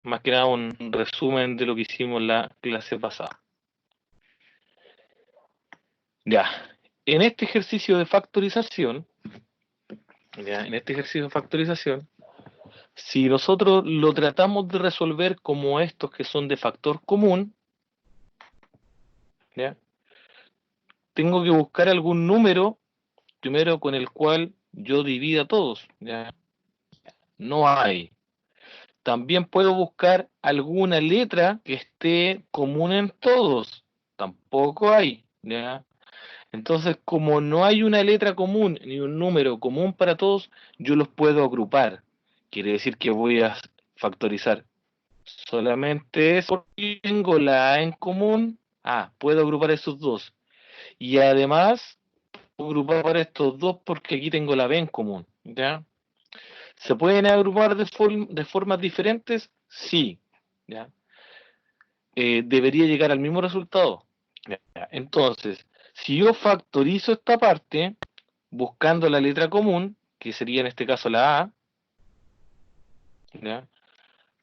más que nada un resumen de lo que hicimos la clase pasada. Ya, en este ejercicio de factorización, si nosotros lo tratamos de resolver como estos que son de factor común, ¿ya? Tengo que buscar algún número primero con el cual yo divida todos, ¿ya? No hay. También puedo buscar alguna letra que esté común en todos. Tampoco hay, ¿ya? Entonces, como no hay una letra común ni un número común para todos, yo los puedo agrupar. Quiere decir que voy a factorizar solamente eso. Porque tengo la A en común. Puedo agrupar esos dos. Y además, puedo agrupar estos dos porque aquí tengo la B en común, ¿ya? ¿Se pueden agrupar de formas diferentes? Sí, ¿ya? Debería llegar al mismo resultado. ¿Ya? Entonces, si yo factorizo esta parte, buscando la letra común, que sería en este caso la A, ¿ya?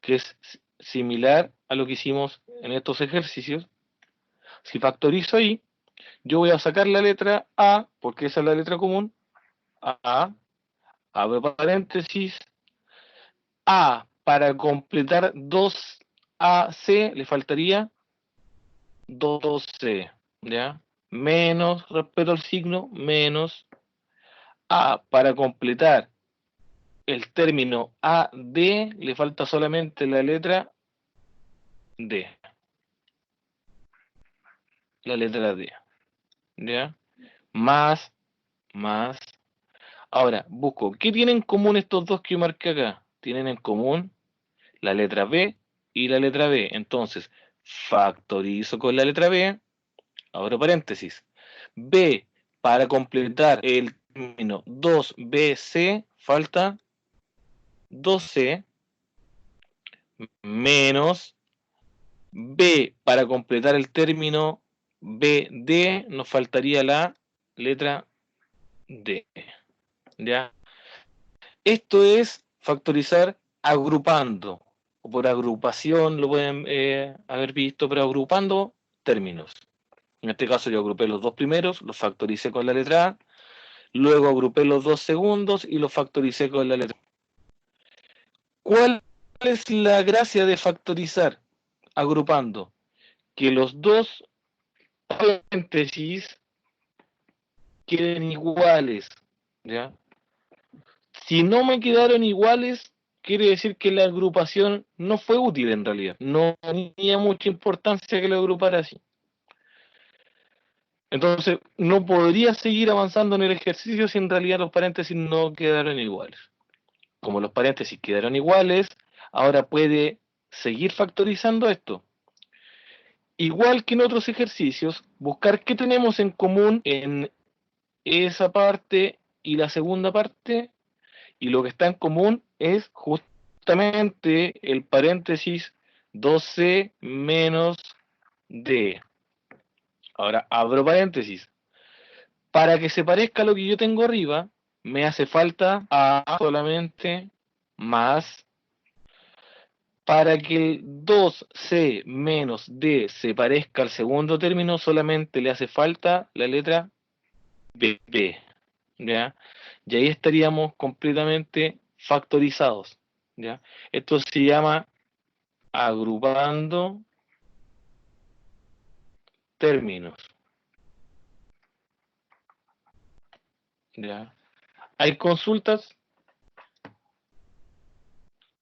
Que es similar a lo que hicimos en estos ejercicios, si factorizo ahí, yo voy a sacar la letra A, porque esa es la letra común, A, abro paréntesis, A, para completar 2AC, le faltaría 2C, ¿ya? Menos, respeto al signo, menos A, para completar el término AD, le falta solamente la letra D. La letra D, ¿ya? Más, más. Ahora, busco, ¿qué tienen en común estos dos que yo marqué acá? Tienen en común la letra B y la letra B. Entonces, factorizo con la letra B, abro paréntesis. B, para completar el término 2BC, falta 2C, menos B, para completar el término BD, nos faltaría la letra D. ¿Ya? Esto es factorizar agrupando, o por agrupación lo pueden haber visto, pero agrupando términos. En este caso yo agrupé los dos primeros, los factoricé con la letra A, luego agrupé los dos segundos y los factoricé con la letra A. ¿Cuál es la gracia de factorizar agrupando? Que los dos paréntesis queden iguales, ¿ya? Si no me quedaron iguales, quiere decir que la agrupación no fue útil en realidad. No tenía mucha importancia que lo agrupara así. Entonces, no podría seguir avanzando en el ejercicio si en realidad los paréntesis no quedaron iguales. Como los paréntesis quedaron iguales, ahora puede seguir factorizando esto. Igual que en otros ejercicios, buscar qué tenemos en común en esa parte y la segunda parte, y lo que está en común es justamente el paréntesis 12 menos D. Ahora abro paréntesis. Para que se parezca a lo que yo tengo arriba, me hace falta A solamente más. Para que el 2C menos D se parezca al segundo término, solamente le hace falta la letra B. ¿Ya? Y ahí estaríamos completamente factorizados, ¿ya? Esto se llama agrupando términos, ¿ya? ¿Hay consultas?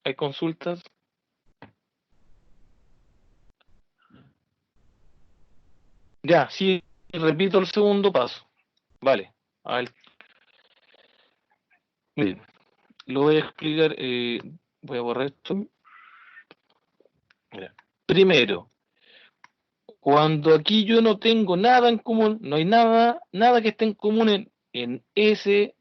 ¿Hay consultas? Ya, sí, repito el segundo paso. Vale, a ver, miren, lo voy a explicar, voy a borrar esto. Mira. Primero, cuando aquí yo no tengo nada en común, no hay nada que esté en común en S.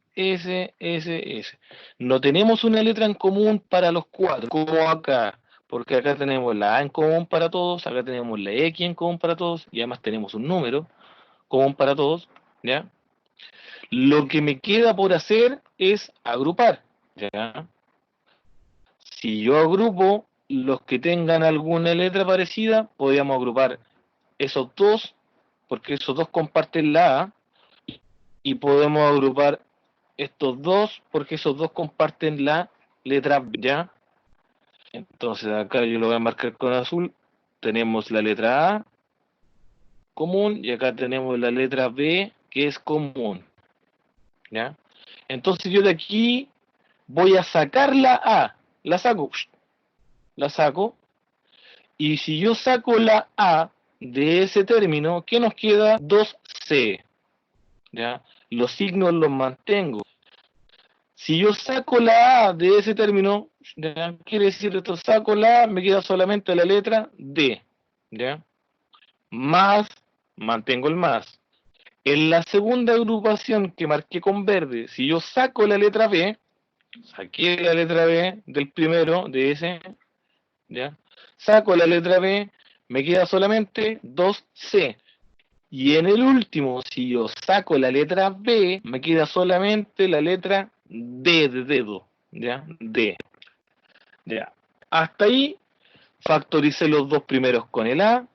No tenemos una letra en común para los cuatro, como acá, porque acá tenemos la A en común para todos, acá tenemos la X en común para todos, y además tenemos un número común para todos, ¿ya? Lo que me queda por hacer es agrupar, ¿ya? Si yo agrupo, los que tengan alguna letra parecida, podríamos agrupar esos dos, porque esos dos comparten la A, y podemos agrupar estos dos, porque esos dos comparten la letra B, ¿ya? Entonces acá yo lo voy a marcar con azul, tenemos la letra A común, y acá tenemos la letra B, que es común, ¿ya? Entonces yo de aquí voy a sacar la A, la saco, y si yo saco la A de ese término, ¿qué nos queda? 2C, ¿ya? Los signos los mantengo. Si yo saco la A de ese término, ¿ya? Quiere decir esto, saco la A, me queda solamente la letra D, ¿ya? Más, mantengo el más. En la segunda agrupación que marqué con verde, si yo saco la letra B, saqué la letra B del primero, de ese, ¿ya? Saco la letra B, me queda solamente 2C. Y en el último, si yo saco la letra B, me queda solamente la letra D de dedo, ¿ya? D, ¿ya? Hasta ahí factoricé los dos primeros con el A,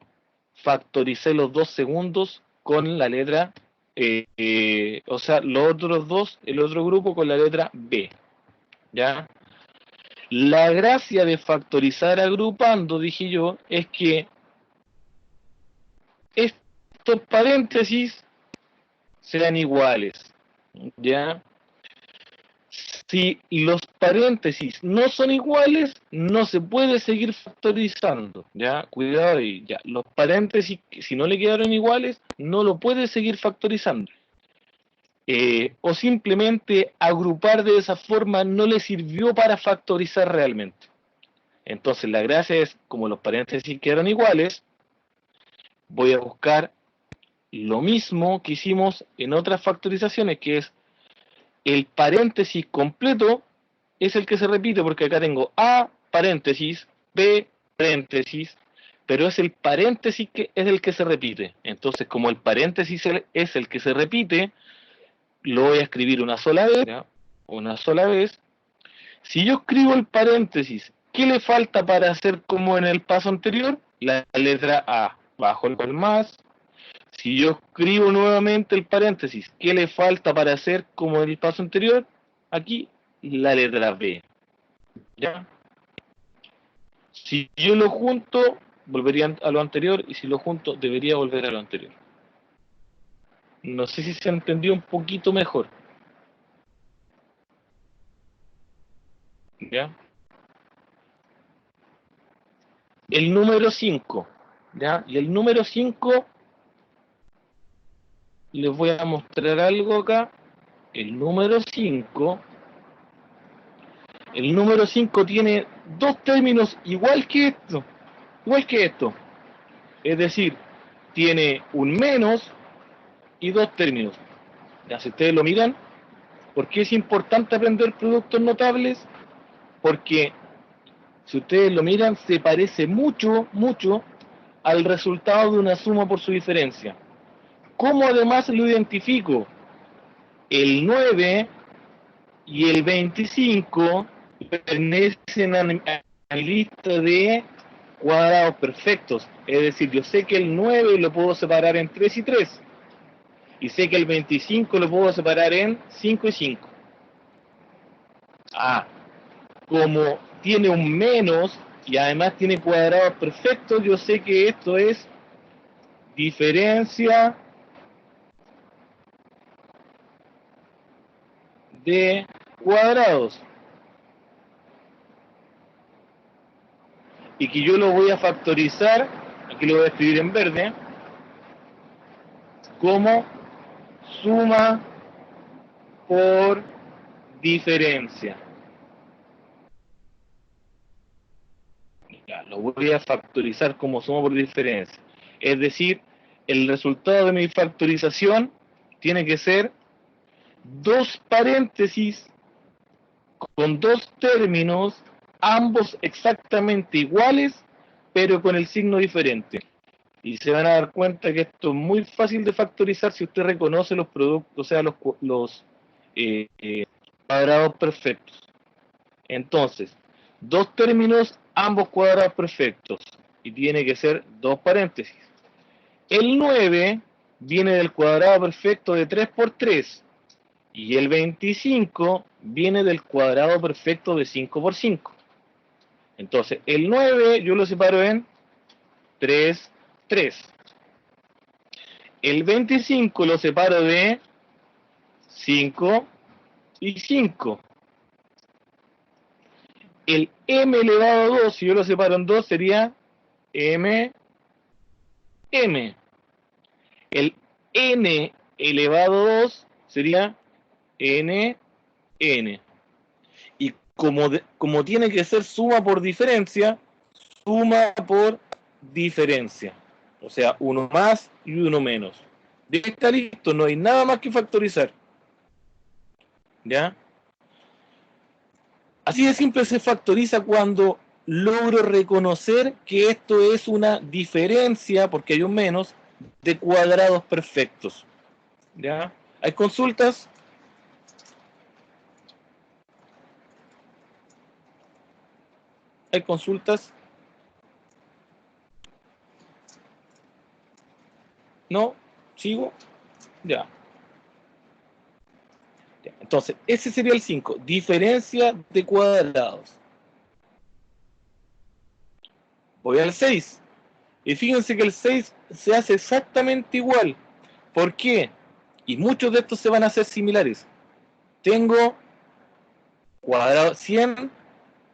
factoricé los dos segundos con la letra, o sea, los otros dos, el otro grupo con la letra B, ¿ya? La gracia de factorizar agrupando, dije yo, es que estos paréntesis sean iguales, ¿ya? Si los paréntesis no son iguales, no se puede seguir factorizando, ¿ya? Cuidado ahí, ya. Los paréntesis, si no le quedaron iguales, no lo puede seguir factorizando. O simplemente agrupar de esa forma no le sirvió para factorizar realmente. Entonces la gracia es, como los paréntesis quedaron iguales, voy a buscar lo mismo que hicimos en otras factorizaciones, que es el paréntesis completo es el que se repite, porque acá tengo A paréntesis, B paréntesis, pero es el paréntesis que es el que se repite. Entonces, como el paréntesis es el que se repite, lo voy a escribir una sola vez, ¿ya? Una sola vez. Si yo escribo el paréntesis, ¿qué le falta para hacer como en el paso anterior? La letra A, bajo el más. Si yo escribo nuevamente el paréntesis, ¿qué le falta para hacer como en el paso anterior? Aquí, la letra B, ¿ya? Si yo lo junto, volvería a lo anterior, y si lo junto, debería volver a lo anterior. No sé si se entendió un poquito mejor, ¿ya? El número 5, ¿ya? Y el número 5, les voy a mostrar algo acá. El número 5, tiene dos términos igual que esto, igual que esto. Es decir, tiene un menos y dos términos. Ya, si ustedes lo miran, ¿por qué es importante aprender productos notables? Porque si ustedes lo miran, se parece mucho, mucho al resultado de una suma por su diferencia. ¿Cómo además lo identifico? El 9 y el 25 pertenecen a mi lista de cuadrados perfectos. Es decir, yo sé que el 9 lo puedo separar en 3 y 3. Y sé que el 25 lo puedo separar en 5 y 5. Ah, como tiene un menos y además tiene cuadrados perfectos, yo sé que esto es diferencia de cuadrados. Y que yo lo voy a factorizar, aquí lo voy a escribir en verde, como suma por diferencia. Ya, lo voy a factorizar como suma por diferencia. Es decir, el resultado de mi factorización tiene que ser dos paréntesis con dos términos, ambos exactamente iguales, pero con el signo diferente. Y se van a dar cuenta que esto es muy fácil de factorizar si usted reconoce los productos, o sea, los cuadrados perfectos. Entonces, dos términos ambos cuadrados perfectos. Y tiene que ser dos paréntesis. El 9 viene del cuadrado perfecto de 3 por 3. Y el 25 viene del cuadrado perfecto de 5 por 5. Entonces, el 9 yo lo separo en 3, 3. El 25 lo separo de 5 y 5. El m elevado a 2, si yo lo separo en 2, sería m, m. El n elevado a 2 sería n, n. Y como tiene que ser suma por diferencia, suma por diferencia. O sea, uno más y uno menos. Ya está listo, no hay nada más que factorizar. ¿Ya? Así de simple se factoriza cuando logro reconocer que esto es una diferencia, porque hay un menos, de cuadrados perfectos. ¿Ya? ¿Hay consultas? ¿Hay consultas? ¿No? ¿Sigo? Ya. Entonces, ese sería el 5. Diferencia de cuadrados. Voy al 6. Y fíjense que el 6 se hace exactamente igual. ¿Por qué? Y muchos de estos se van a hacer similares. Tengo cuadrado 100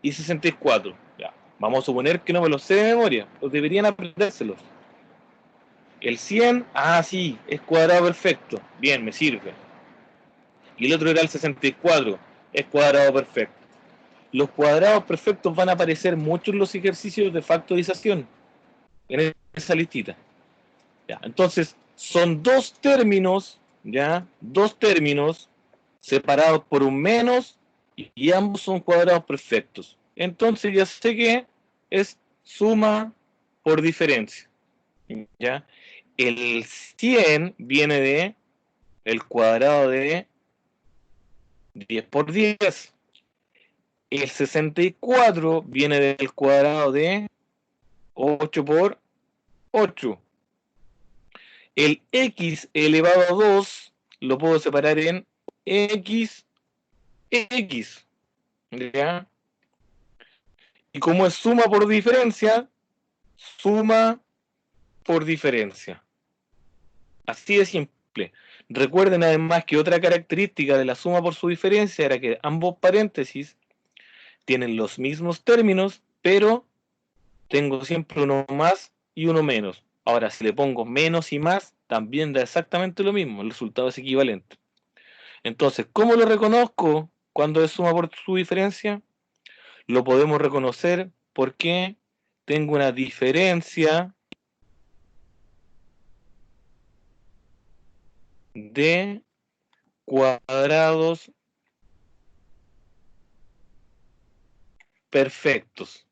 y 64. Ya. Vamos a suponer que no me los sé de memoria. Los deberían aprendérselos. El 100, sí, es cuadrado perfecto. Bien, me sirve. Y el otro era el 64, es cuadrado perfecto. Los cuadrados perfectos van a aparecer mucho en los ejercicios de factorización, en esa listita. Ya, entonces, son dos términos, ¿ya? Dos términos separados por un menos y ambos son cuadrados perfectos. Entonces ya sé que es suma por diferencia, ¿ya? El 100 viene de el cuadrado de 10 por 10. El 64 viene del cuadrado de 8 por 8. El x elevado a 2 lo puedo separar en x, x. ¿Ya? Y como es suma por diferencia, suma por diferencia. Así de simple. Recuerden además que otra característica de la suma por su diferencia era que ambos paréntesis tienen los mismos términos, pero tengo siempre uno más y uno menos. Ahora, si le pongo menos y más, también da exactamente lo mismo, el resultado es equivalente. Entonces, ¿cómo lo reconozco cuando es suma por su diferencia? Lo podemos reconocer porque tengo una diferencia de cuadrados perfectos.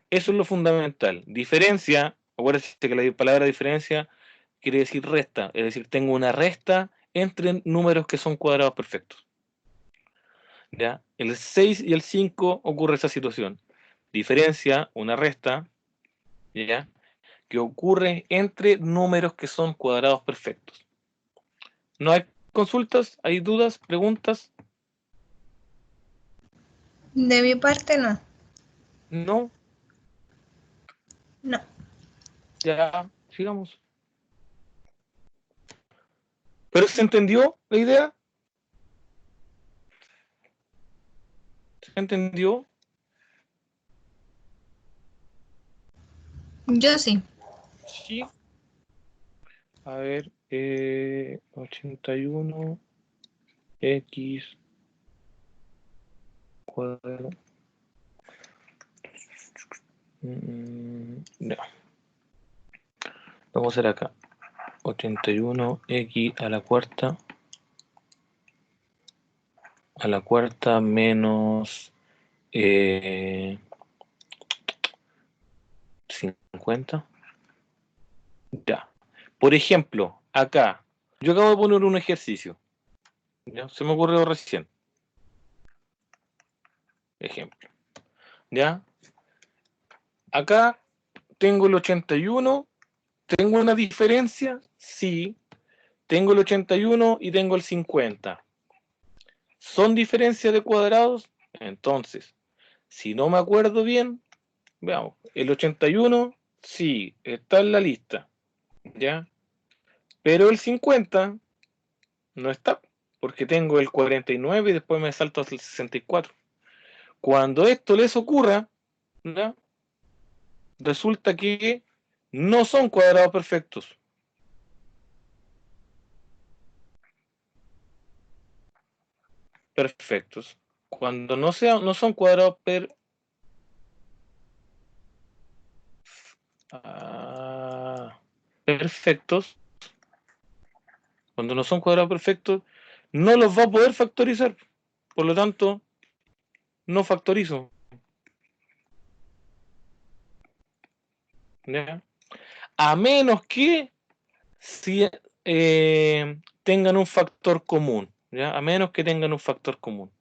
Eso es lo fundamental. Diferencia, acuérdense que la palabra diferencia quiere decir resta, es decir, tengo una resta entre números que son cuadrados perfectos. ¿Ya? El 6 y el 5 ocurre esa situación. Diferencia, una resta, ¿ya? Que ocurre entre números que son cuadrados perfectos. ¿No hay consultas? ¿Hay dudas? ¿Preguntas? De mi parte, no. ¿No? No. Ya, sigamos. ¿Pero se entendió la idea? ¿Se entendió? Yo sí. Sí. A ver, 81 x cuadrado. No. Vamos a hacer acá. 81x a la cuarta menos 50. Ya. Por ejemplo, acá, yo acabo de poner un ejercicio. ¿Ya? Se me ocurrió recién. ejemplo. ¿Ya? Acá tengo el 81, ¿tengo una diferencia? Sí. Tengo el 81 y tengo el 50. ¿Son diferencias de cuadrados? Entonces, si no me acuerdo bien, veamos. El 81, sí, está en la lista. ¿Ya? Pero el 50 no está, porque tengo el 49 y después me salto hasta el 64. Cuando esto les ocurra, ¿ya? Resulta que no son cuadrados perfectos. Perfectos. Cuando no son cuadrados perfectos, cuando no son cuadrados perfectos, no los va a poder factorizar. Por lo tanto, no factorizo. ¿Ya? A menos que si tengan un factor común. ¿Ya? A menos que tengan un factor común.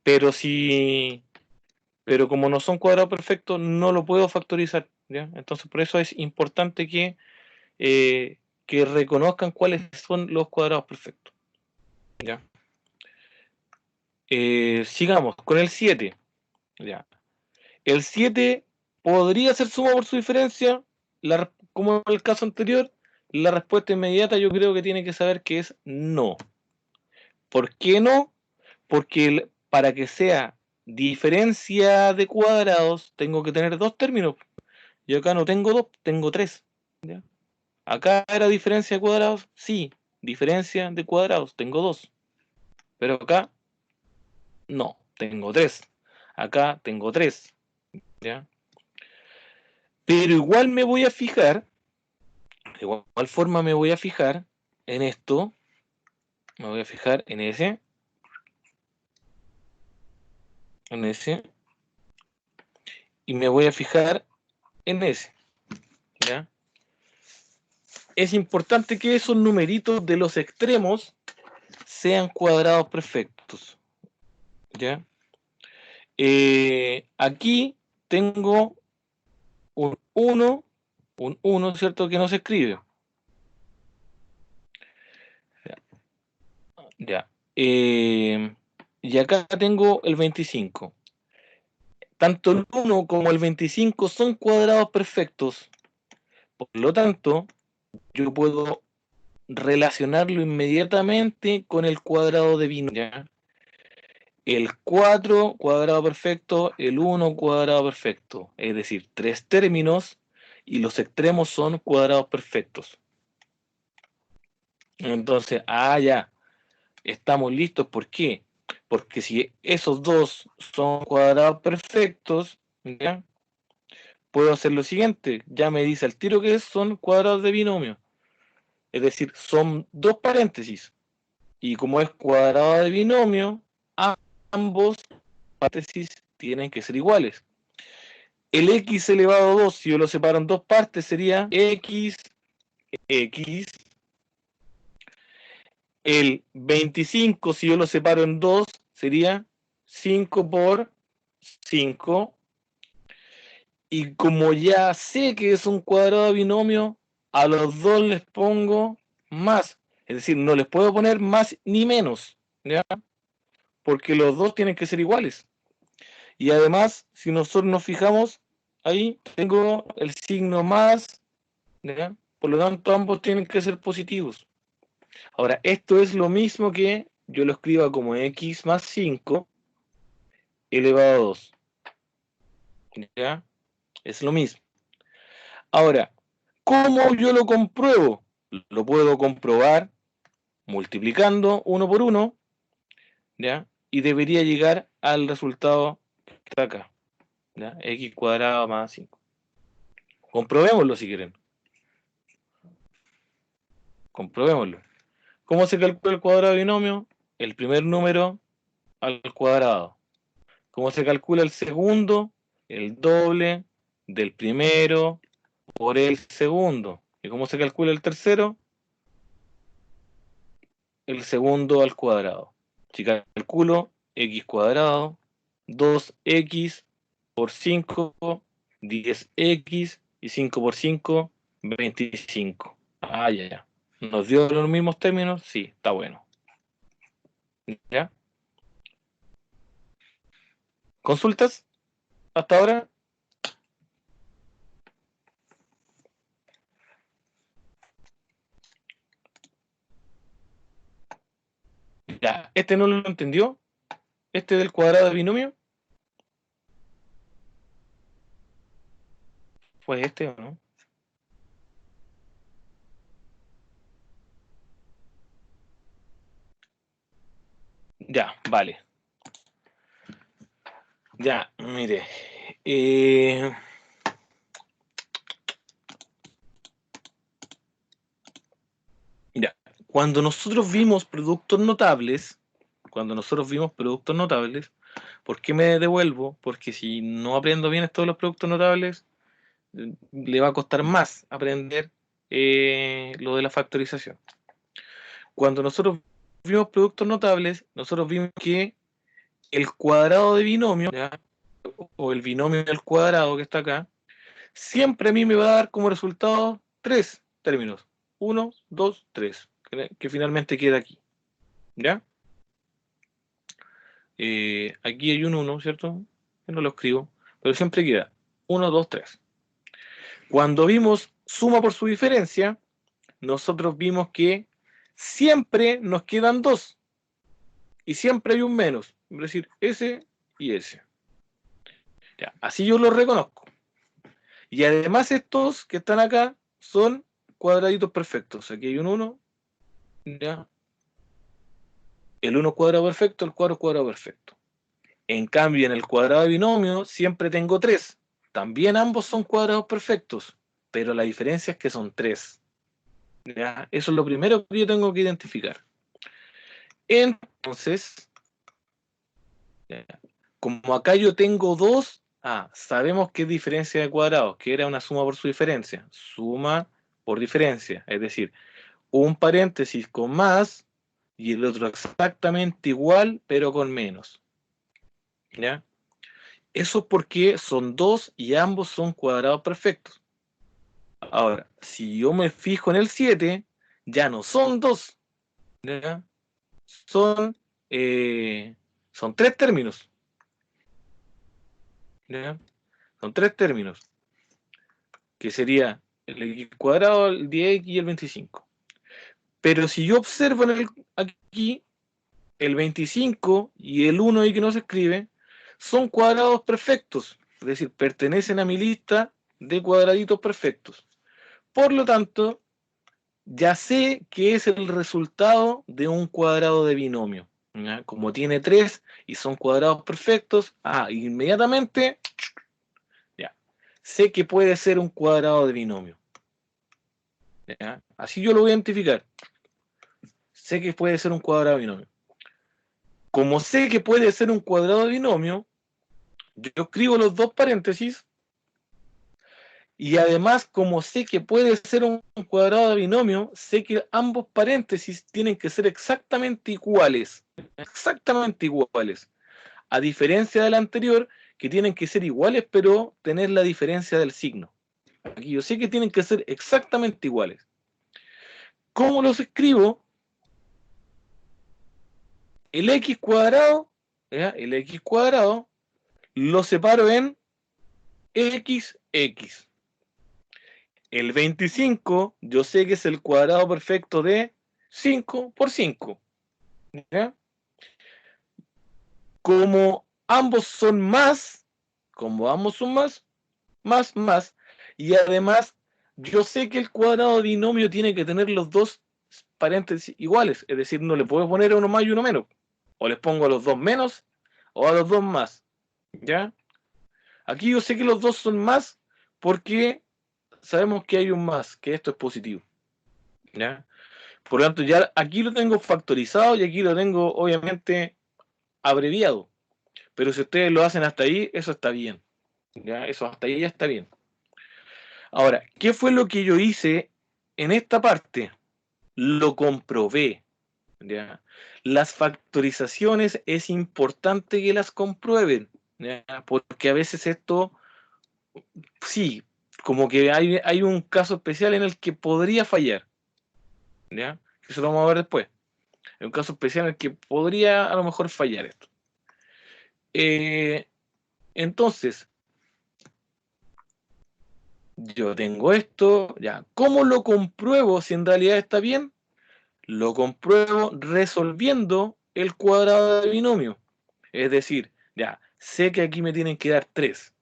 Pero como no son cuadrados perfectos, no lo puedo factorizar. ¿Ya? Entonces, por eso es importante que reconozcan cuáles son los cuadrados perfectos. ¿Ya? Sigamos con el 7. ¿Ya? El 7 podría ser suma por su diferencia, como en el caso anterior. La respuesta inmediata yo creo que tiene que saber que es no. ¿Por qué no? Porque para que sea diferencia de cuadrados tengo que tener dos términos. Yo acá no tengo dos, tengo tres. ¿Ya? Acá era diferencia de cuadrados, sí. Diferencia de cuadrados, tengo dos. Pero acá no, tengo tres. Acá tengo tres. ¿Ya? Pero igual me voy a fijar, de igual forma me voy a fijar en esto. Me voy a fijar en ese. Y me voy a fijar en ese. ¿Ya? Es importante que esos numeritos de los extremos sean cuadrados perfectos. ¿Ya? Aquí tengo un 1, ¿cierto? Que no se escribe. Ya. Y acá tengo el 25. Tanto el 1 como el 25 son cuadrados perfectos. Por lo tanto, yo puedo relacionarlo inmediatamente con el cuadrado de binomio. ¿Ya? El 4 cuadrado perfecto, el 1 cuadrado perfecto. Es decir, tres términos y los extremos son cuadrados perfectos. Entonces, ya, estamos listos. ¿Por qué? Porque si esos dos son cuadrados perfectos, ¿ya? Puedo hacer lo siguiente. Ya me dice al tiro que son cuadrados de binomio. Es decir, son dos paréntesis. Y como es cuadrado de binomio, ambos paréntesis tienen que ser iguales. El x elevado a 2, si yo lo separo en dos partes, sería x. El 25, si yo lo separo en 2, sería 5 por 5. Y como ya sé que es un cuadrado de binomio, a los dos les pongo más. Es decir, no les puedo poner más ni menos, ¿ya? Porque los dos tienen que ser iguales. Y además, si nosotros nos fijamos, ahí tengo el signo más, ¿ya? Por lo tanto, ambos tienen que ser positivos. Ahora, esto es lo mismo que yo lo escriba como x más 5 elevado a 2. ¿Ya? Es lo mismo. Ahora, ¿cómo yo lo compruebo? Lo puedo comprobar multiplicando 1 por 1, ¿ya? Y debería llegar al resultado que está acá, ¿ya? X cuadrado más 5. Comprobémoslo si quieren. Comprobémoslo. ¿Cómo se calcula el cuadrado de binomio? El primer número al cuadrado. ¿Cómo se calcula el segundo? El doble del primero por el segundo. ¿Y cómo se calcula el tercero? El segundo al cuadrado. Si calculo x cuadrado 2x por 5, 10x, y 5 por 5, 25. Ah, ya. ¿Nos dio los mismos términos? Sí, está bueno. ¿Ya? ¿Consultas hasta ahora? Ya, ¿este no lo entendió? ¿Este del cuadrado de binomio? ¿Fue este o no? Ya, vale. Ya, mire. Ya, cuando nosotros vimos productos notables, ¿por qué me devuelvo? Porque si no aprendo bien esto de los productos notables, le va a costar más aprender lo de la factorización. Cuando nosotros vimos productos notables, nosotros vimos que el cuadrado de binomio, ¿ya? O el binomio del cuadrado que está acá, siempre a mí me va a dar como resultado tres términos. 1, 2, 3, que finalmente queda aquí. ¿Ya? Aquí hay un 1, ¿cierto? Yo no lo escribo, pero siempre queda 1, 2, 3. Cuando vimos suma por su diferencia, nosotros vimos que siempre nos quedan 2 y siempre hay un menos, es decir, ese y ese. Ya, así yo los reconozco. Y además estos que están acá son cuadraditos perfectos. Aquí hay un 1, ¿ya? El 1 cuadrado perfecto, el 4 cuadrado perfecto. En cambio, en el cuadrado de binomio siempre tengo 3. También ambos son cuadrados perfectos, pero la diferencia es que son 3. ¿Ya? Eso es lo primero que yo tengo que identificar. Entonces, ¿ya? Como acá yo tengo 2, sabemos que es diferencia de cuadrados, que era una suma por su diferencia. Suma por diferencia, es decir, un paréntesis con más y el otro exactamente igual, pero con menos. ¿Ya? Eso es porque son 2 y ambos son cuadrados perfectos. Ahora, si yo me fijo en el 7, ya no son 2, ¿ya? Son, son 3 términos. ¿Ya? Son 3 términos, que sería el x cuadrado, el 10x y el 25. Pero si yo observo aquí, el 25 y el 1 ahí que no se escribe, son cuadrados perfectos, es decir, pertenecen a mi lista de cuadraditos perfectos. Por lo tanto, ya sé que es el resultado de un cuadrado de binomio. ¿Ya? Como tiene 3 y son cuadrados perfectos, inmediatamente ya, sé que puede ser un cuadrado de binomio. ¿Ya? Así yo lo voy a identificar. Sé que puede ser un cuadrado de binomio. Como sé que puede ser un cuadrado de binomio, yo escribo los dos paréntesis y además, como sé que puede ser un cuadrado de binomio, sé que ambos paréntesis tienen que ser exactamente iguales. Exactamente iguales. A diferencia del anterior, que tienen que ser iguales, pero tener la diferencia del signo. Aquí yo sé que tienen que ser exactamente iguales. ¿Cómo los escribo? El x cuadrado, ¿ya? El x cuadrado lo separo en x. El 25, yo sé que es el cuadrado perfecto de 5 por 5. ¿Ya? Como ambos son más, más, y además yo sé que el cuadrado binomio tiene que tener los dos paréntesis iguales, es decir, no le puedo poner uno más y uno menos. O les pongo a los dos menos o a los dos más. ¿Ya? Aquí yo sé que los dos son más porque sabemos que hay un más, que esto es positivo. ¿Ya? Por lo tanto, ya aquí lo tengo factorizado y aquí lo tengo obviamente abreviado. Pero si ustedes lo hacen hasta ahí, eso está bien. ¿Ya? Eso hasta ahí ya está bien. Ahora, ¿qué fue lo que yo hice en esta parte? Lo comprobé. ¿Ya? Las factorizaciones es importante que las comprueben. ¿ya? Porque a veces esto, sí, como que hay un caso especial en el que podría fallar, ¿ya? Eso lo vamos a ver después. Hay un caso especial en el que podría a lo mejor fallar esto. Entonces, yo tengo esto, ya. ¿Cómo lo compruebo si en realidad está bien? Lo compruebo resolviendo el cuadrado de binomio. Es decir, ya, sé que aquí me tienen que dar 3.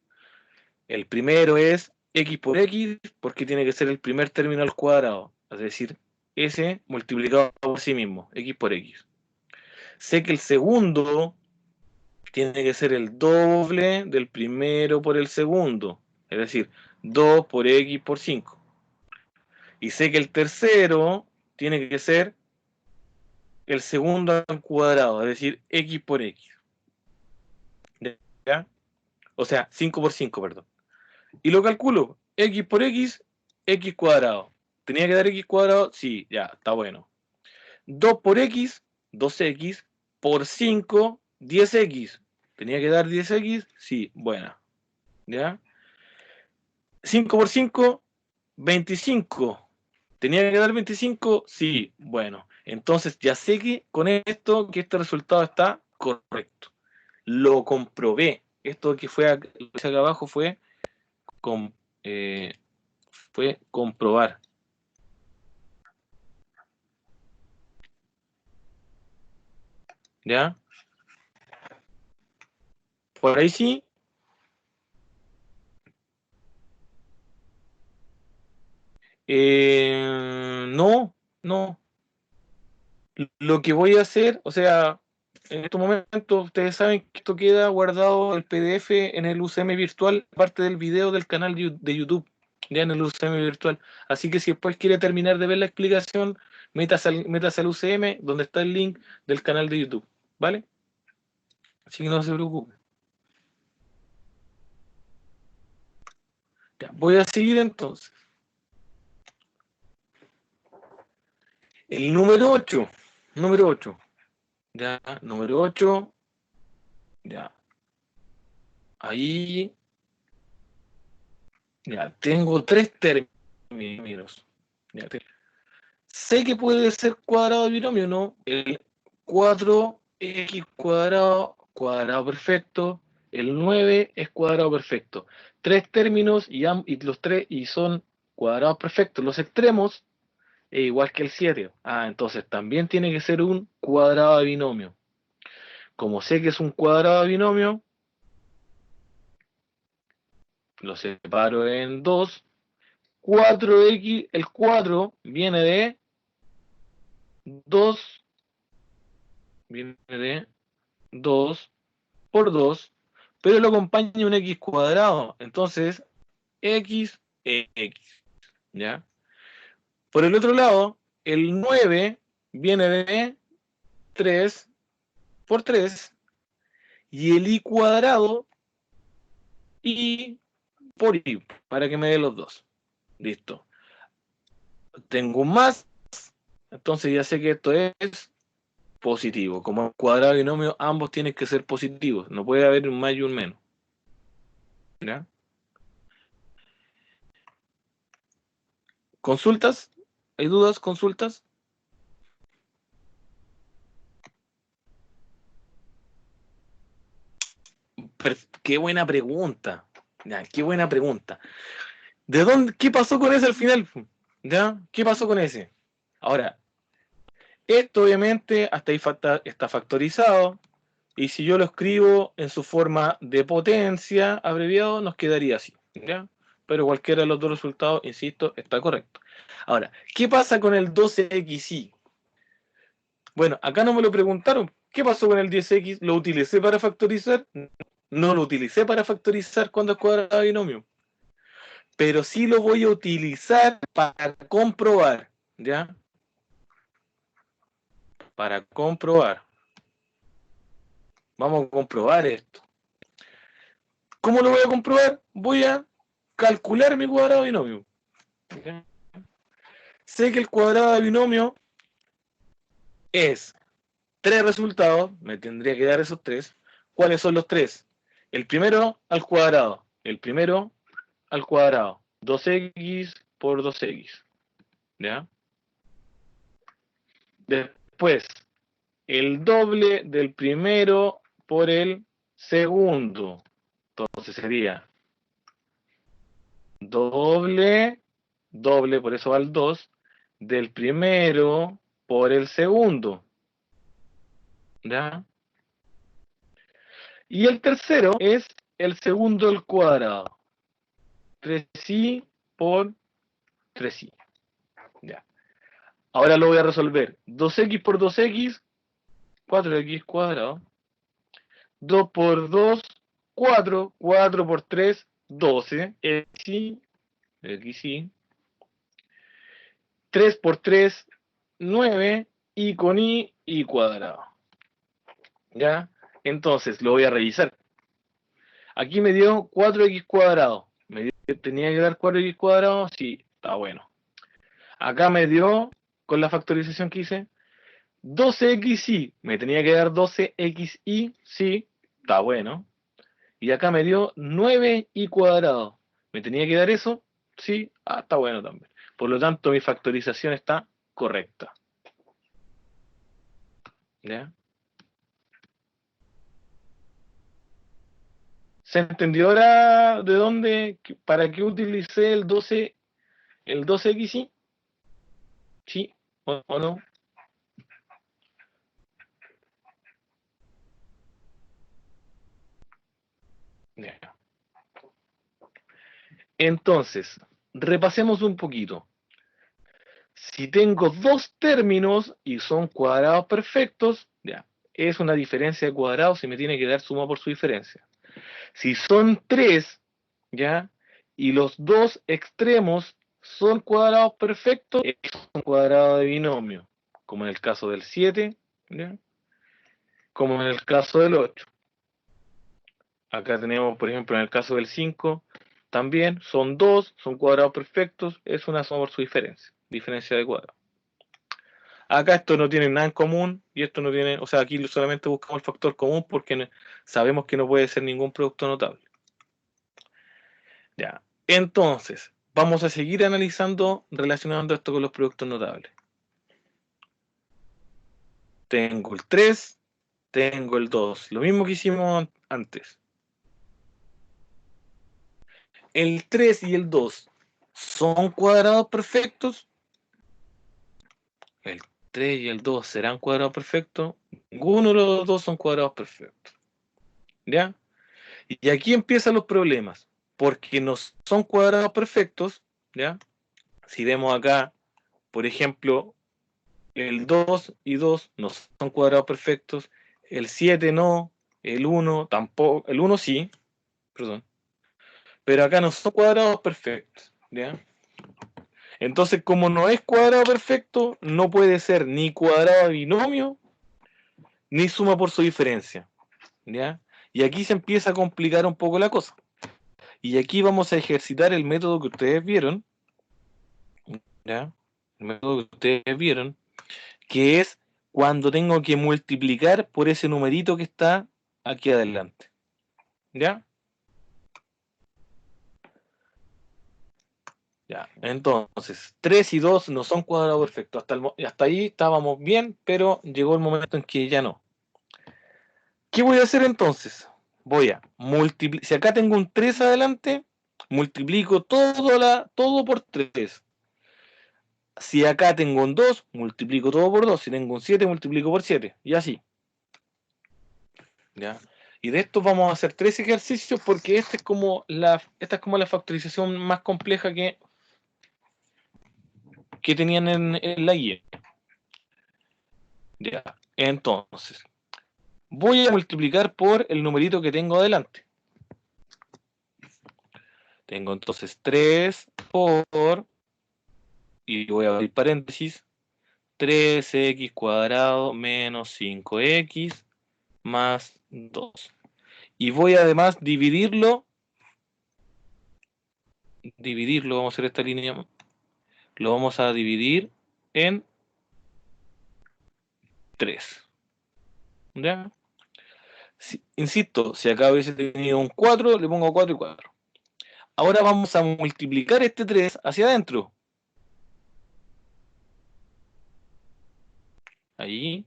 El primero es x por x, porque tiene que ser el primer término al cuadrado. Es decir, s multiplicado por sí mismo, x por x. Sé que el segundo tiene que ser el doble del primero por el segundo. Es decir, 2 por x por 5. Y sé que el tercero tiene que ser el segundo al cuadrado, es decir, x por x. ¿Ya? O sea, 5 por 5, perdón. Y lo calculo, x por x, x cuadrado. ¿Tenía que dar x cuadrado? Sí, ya, está bueno. 2 por x, 2x, por 5, 10x. ¿Tenía que dar 10x? Sí, buena. ¿Ya? 5 por 5, 25. ¿Tenía que dar 25? Sí, bueno. Entonces ya sé que con esto, que este resultado está correcto. Lo comprobé. Esto que fue acá abajo com, eh, fue comprobar. ¿Ya? Por ahí sí. No, no. Lo que voy a hacer, o sea, en estos momentos ustedes saben que esto queda guardado el PDF en el UCM virtual, parte del video del canal de YouTube, ya en el UCM virtual. Así que si después quiere terminar de ver la explicación, métase al UCM, donde está el link del canal de YouTube, ¿vale? Así que no se preocupe. Ya, voy a seguir entonces. El número 8. Número 8. Ya, número 8. Ya. Ahí. Ya, tengo 3 términos. Ya, sé que puede ser cuadrado de binomio, ¿no? El 4x cuadrado, cuadrado perfecto. El 9 es cuadrado perfecto. 3 términos y los tres y son cuadrados perfectos. Los extremos igual que el 7. Ah, entonces también tiene que ser un cuadrado de binomio. Como sé que es un cuadrado de binomio, lo separo en 2. 4x, el 4 viene de 2, viene de 2 por 2, pero lo acompaña un x cuadrado. Entonces, x, x. ¿Ya? Por el otro lado, el 9 viene de 3 por 3 y el y cuadrado y por y, para que me dé los dos. Listo. Tengo un más, entonces ya sé que esto es positivo. Como cuadrado y binomio, ambos tienen que ser positivos. No puede haber un más y un menos. ¿Ya? ¿Consultas? ¿Hay dudas? ¿Consultas? Qué buena pregunta. Ya, qué buena pregunta. ¿De dónde? ¿Qué pasó con ese al final? ¿Ya? ¿Qué pasó con ese? Ahora, esto obviamente hasta ahí está factorizado. Y si yo lo escribo en su forma de potencia abreviado, nos quedaría así. ¿Ya? Pero cualquiera de los dos resultados, insisto, está correcto. Ahora, ¿qué pasa con el 12xy? Bueno, acá no me lo preguntaron. ¿Qué pasó con el 10x? ¿Lo utilicé para factorizar? No lo utilicé para factorizar cuando es cuadrado de binomio. Pero sí lo voy a utilizar para comprobar. ¿Ya? Para comprobar. Vamos a comprobar esto. ¿Cómo lo voy a comprobar? Voy a calcular mi cuadrado de binomio. ¿Ya? Sé que el cuadrado de binomio es 3 resultados, me tendría que dar esos 3. ¿Cuáles son los 3? El primero al cuadrado. El primero al cuadrado. 2x por 2x. ¿Ya? Después, el doble del primero por el segundo. Entonces sería doble, por eso va el 2, del primero por el segundo. ¿Ya? Y el tercero es el segundo al cuadrado. 3i por 3i. Ya. Ahora lo voy a resolver. 2x por 2x, 4x cuadrado. 2 por 2, 4. 4 por 3, 12. Xy. 3 por 3, 9. Y con y cuadrado. ¿Ya? Entonces, lo voy a revisar. Aquí me dio 4x cuadrado. ¿Tenía que dar 4x cuadrado? Sí, está bueno. Acá me dio, con la factorización que hice, 12xy. ¿Me tenía que dar 12xy? Sí, está bueno. Y acá me dio 9y cuadrado. ¿Me tenía que dar eso? Sí, está bueno también. Por lo tanto, mi factorización está correcta. ¿Ya? ¿Se entendió ahora de dónde, para qué utilicé el 12xy? ¿Sí o no? Ya. Entonces, repasemos un poquito. Si tengo dos términos y son cuadrados perfectos, ya, es una diferencia de cuadrados y me tiene que dar suma por su diferencia. Si son tres, ya, y los dos extremos son cuadrados perfectos, es un cuadrado de binomio, como en el caso del 7, ¿ya? Como en el caso del 8. Acá tenemos, por ejemplo, en el caso del 5, también son dos, son cuadrados perfectos, es una suma por su diferencia, diferencia de cuadrado. Acá esto no tiene nada en común y esto no tiene, o sea, aquí solamente buscamos el factor común porque sabemos que no puede ser ningún producto notable. Ya, entonces, vamos a seguir analizando, relacionando esto con los productos notables. Tengo el 3, tengo el 2, lo mismo que hicimos antes. El 3 y el 2 son cuadrados perfectos. El 3 y el 2 serán cuadrados perfectos. Ninguno de los dos son cuadrados perfectos. ¿Ya? Y aquí empiezan los problemas. Porque no son cuadrados perfectos. ¿Ya? Si vemos acá, por ejemplo, el 2 y 2 no son cuadrados perfectos. El 7 no. El 1 tampoco. El 1 sí. Perdón. Pero acá no son cuadrados perfectos. ¿Ya? Entonces, como no es cuadrado perfecto, no puede ser ni cuadrado de binomio, ni suma por su diferencia. ¿Ya? Y aquí se empieza a complicar un poco la cosa. Y aquí vamos a ejercitar el método que ustedes vieron. ¿Ya? El método que ustedes vieron, que es cuando tengo que multiplicar por ese numerito que está aquí adelante. ¿Ya? Ya, entonces, 3 y 2 no son cuadrados perfectos. Hasta ahí estábamos bien, pero llegó el momento en que ya no. ¿Qué voy a hacer entonces? Voy a multiplicar. Si acá tengo un 3 adelante, multiplico todo por 3. Si acá tengo un 2, multiplico todo por 2. Si tengo un 7, multiplico por 7. Y así. ¿Ya? Y de esto vamos a hacer 3 ejercicios porque esta es como la factorización más compleja que tenían en la guía. Ya. Entonces, voy a multiplicar por el numerito que tengo adelante. Tengo entonces 3 por, y voy a abrir paréntesis, 3x cuadrado menos 5x más 2. Y voy además dividirlo, vamos a hacer esta línea, lo vamos a dividir en 3. ¿Ya? insisto, si acá hubiese tenido un 4, le pongo 4 y 4. Ahora vamos a multiplicar este 3 hacia adentro. Ahí.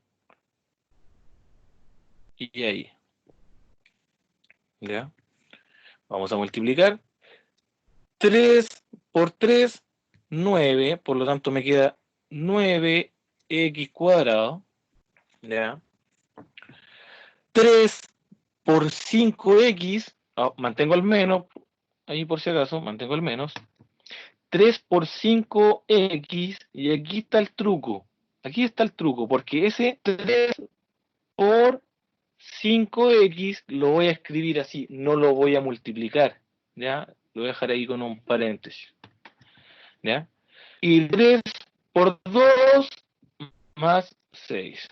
Y ahí. ¿Ya? Vamos a multiplicar. 3 por 3, 9. Por lo tanto me queda 9x cuadrado. ¿Ya? 3 por 5x. Mantengo el menos. Ahí por si acaso, mantengo el menos. 3 por 5x. Y aquí está el truco. Aquí está el truco. Porque ese 3 por 5x lo voy a escribir así. No lo voy a multiplicar. ¿Ya? Lo voy a dejar ahí con un paréntesis. ¿Ya? Y 3 por 2 más 6.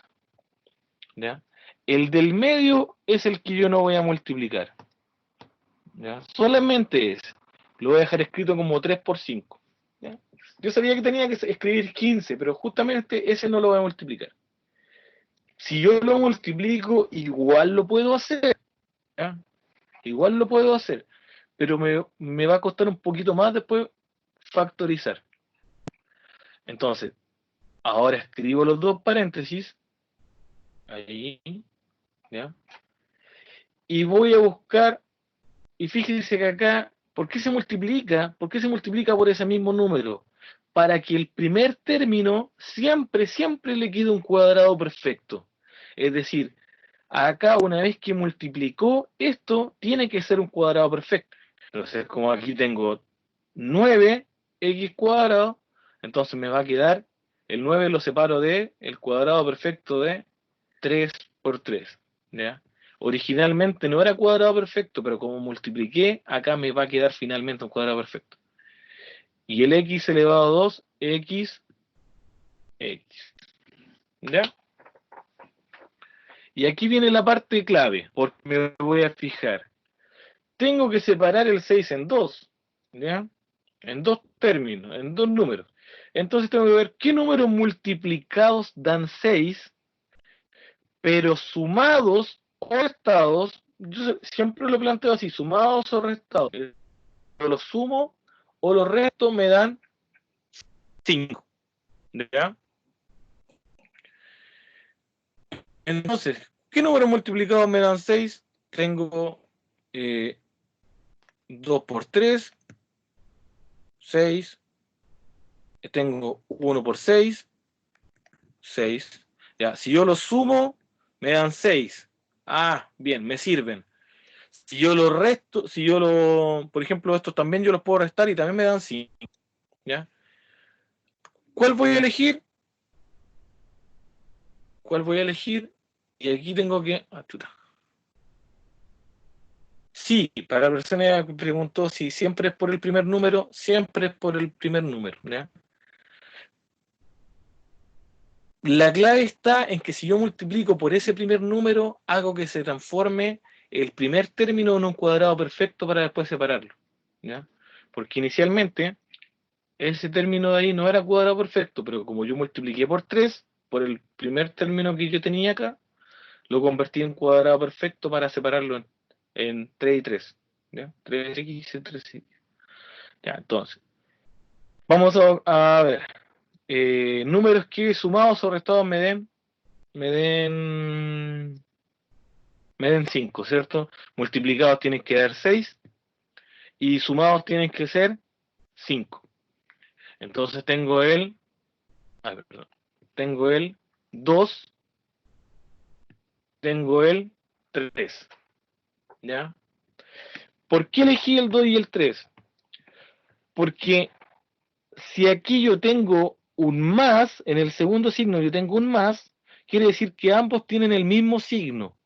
¿Ya? El del medio es el que yo no voy a multiplicar. ¿Ya? Solamente ese. Lo voy a dejar escrito como 3 por 5. ¿Ya? Yo sabía que tenía que escribir 15, pero justamente ese no lo voy a multiplicar. Si yo lo multiplico, igual lo puedo hacer. ¿Ya? Igual lo puedo hacer. Pero me va a costar un poquito más después factorizar. Entonces, ahora escribo los dos paréntesis. Ahí. ¿Ya? Y voy a buscar, y fíjense que acá, ¿por qué se multiplica? ¿Por qué se multiplica por ese mismo número? Para que el primer término siempre, siempre le quede un cuadrado perfecto. Es decir, acá una vez que multiplicó esto, tiene que ser un cuadrado perfecto. Entonces, como aquí tengo 9x cuadrado, entonces me va a quedar, el 9 lo separo de el cuadrado perfecto de 3 por 3. ¿Ya? Originalmente no era cuadrado perfecto, pero como multipliqué, acá me va a quedar finalmente un cuadrado perfecto. Y el x elevado a 2, x. ¿Ya? Y aquí viene la parte clave, porque me voy a fijar. Tengo que separar el 6 en dos, ¿ya? En dos términos, en dos números. Entonces tengo que ver qué números multiplicados dan 6, pero sumados o restados, yo siempre lo planteo así, sumados o restados. Yo los sumo o los resto me dan 5. ¿Ya? Entonces, ¿qué números multiplicados me dan 6? Tengo 2 por 3, 6. Tengo 1 por 6, 6. Ya, si yo los sumo, me dan 6. Ah, bien, me sirven. Si yo los resto, si yo lo, por ejemplo, estos también yo los puedo restar y también me dan 5. ¿Ya? ¿Cuál voy a elegir? ¿Cuál voy a elegir? Y aquí tengo que... Sí, para la persona que preguntó si siempre es por el primer número, siempre es por el primer número. ¿Ya? La clave está en que si yo multiplico por ese primer número, hago que se transforme el primer término en un cuadrado perfecto para después separarlo. ¿Ya? Porque inicialmente ese término de ahí no era cuadrado perfecto, pero como yo multipliqué por 3, por el primer término que yo tenía acá, lo convertí en cuadrado perfecto para separarlo en 3 y 3. ¿Ya? 3x y 3x. Ya, entonces, vamos a ver. Números que sumados o restados me den, me den 5, ¿cierto? Multiplicados tienen que dar 6 y sumados tienen que ser 5. Entonces tengo el 2, tengo el 3, ¿ya? ¿Por qué elegí el 2 y el 3? Porque si aquí yo tengo un más, en el segundo signo yo tengo un más, quiere decir que ambos tienen el mismo signo,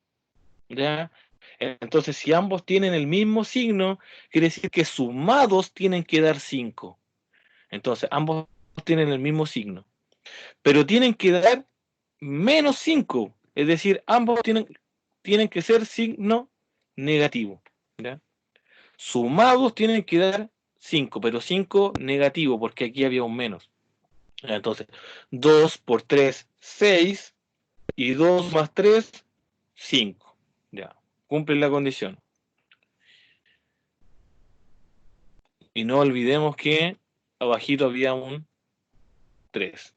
¿ya? Entonces, si ambos tienen el mismo signo, quiere decir que sumados tienen que dar 5. Entonces, ambos tienen el mismo signo. Pero tienen que dar menos 5. Es decir, ambos tienen que ser signo negativo. ¿Ya? Sumados tienen que dar 5, pero 5 negativo, porque aquí había un menos. Entonces, 2 por 3, 6. Y 2 más 3, 5. ¿Ya? cumplen la condición. Y no olvidemos que abajito había un 3.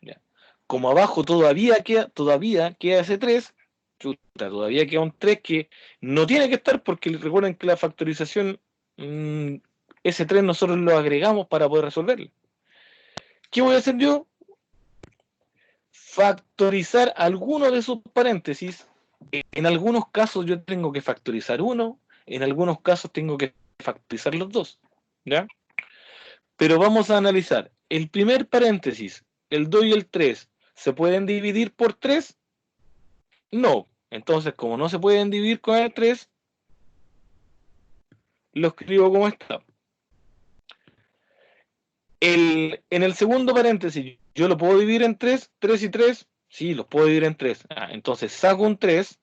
¿Ya? Como abajo todavía queda ese 3, chuta, todavía queda un 3 que no tiene que estar porque recuerden que la factorización, ese 3 nosotros lo agregamos para poder resolverlo. ¿Qué voy a hacer yo? Factorizar alguno de sus paréntesis. En algunos casos yo tengo que factorizar uno, en algunos casos tengo que factorizar los dos. ¿Ya? Pero vamos a analizar. El primer paréntesis, el 2 y el 3, ¿se pueden dividir por 3? No. Entonces, como no se pueden dividir con el 3, lo escribo como está. En el segundo paréntesis, ¿yo lo puedo dividir en 3? ¿3 y 3? Sí, los puedo dividir en 3. Entonces saco un 3.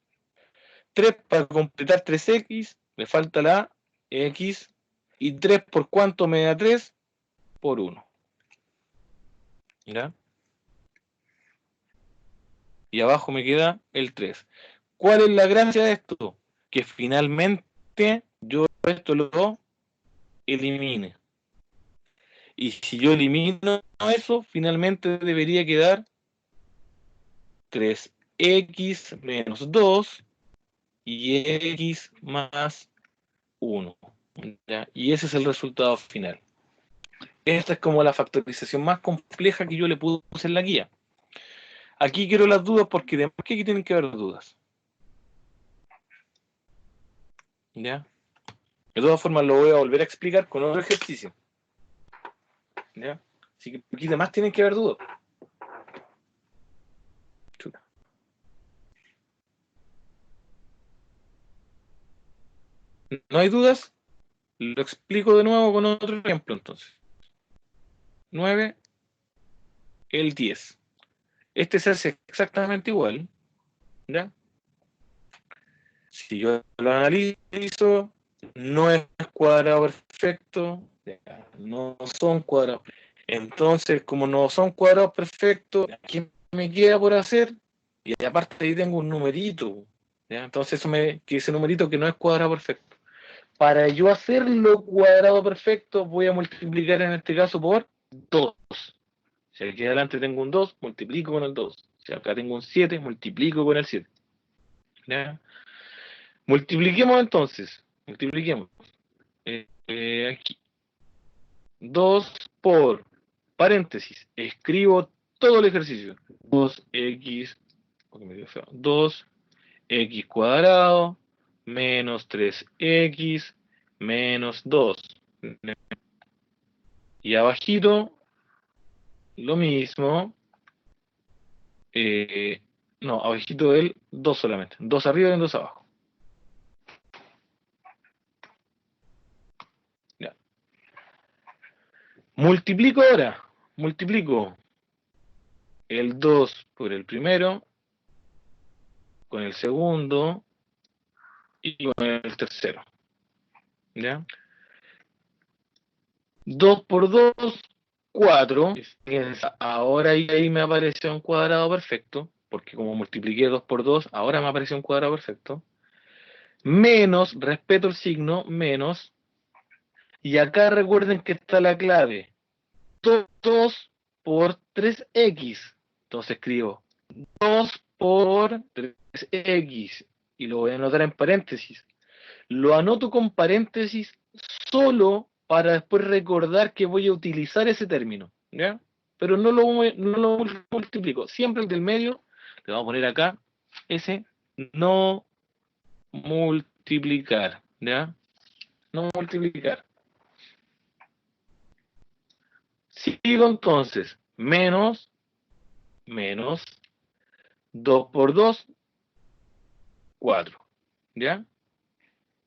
3 para completar 3x, me falta la x. ¿Y 3 por cuánto me da 3? Por 1. ¿Ya? Y abajo me queda el 3. ¿Cuál es la gracia de esto? Que finalmente yo esto lo elimine. Y si yo elimino eso, finalmente debería quedar 3x menos 2 y x más 1. ¿Ya? Y ese es el resultado final. Esta es como la factorización más compleja que yo le puse en la guía. Aquí quiero las dudas porque además que aquí tienen que haber dudas. ¿Ya? De todas formas lo voy a volver a explicar con otro ejercicio. ¿Ya? Así que aquí además tienen que haber dudas. Chuta. ¿No hay dudas? Lo explico de nuevo con otro ejemplo entonces. 9, el 10. Este se hace exactamente igual. ¿Ya? Si yo lo analizo, no es cuadrado perfecto. No son cuadrados. Entonces, como no son cuadrados perfectos, ¿qué me queda por hacer? Y aparte ahí tengo un numerito. ¿Ya? Entonces que ese numerito que no es cuadrado perfecto. Para yo hacerlo cuadrado perfecto, voy a multiplicar en este caso por 2. Si aquí adelante tengo un 2, multiplico con el 2. Si acá tengo un 7, multiplico con el 7. ¿Ya? Multipliquemos entonces. Multipliquemos. Aquí. 2 por paréntesis. Escribo todo el ejercicio. 2x, 2x cuadrado menos 3x menos 2. Y abajito, lo mismo. No, abajito del 2 solamente. 2 arriba y 2 abajo. Ya. Multiplico ahora. Multiplico el 2 por el primero, con el segundo y con el tercero. ¿Ya? 2 por 2, 4. Ahora ahí me apareció un cuadrado perfecto, porque como multipliqué 2 por 2, ahora me apareció un cuadrado perfecto. Menos, respeto el signo, menos. Y acá recuerden que está la clave. 2 por 3x. Entonces escribo 2 por 3x. Y lo voy a anotar en paréntesis. Lo anoto con paréntesis solo para después recordar que voy a utilizar ese término, ¿ya? Pero no lo multiplico. Siempre el del medio, le vamos a poner acá, ese no multiplicar, ¿ya? No multiplicar. Sigo entonces, menos 2 por 2, 4, ¿ya?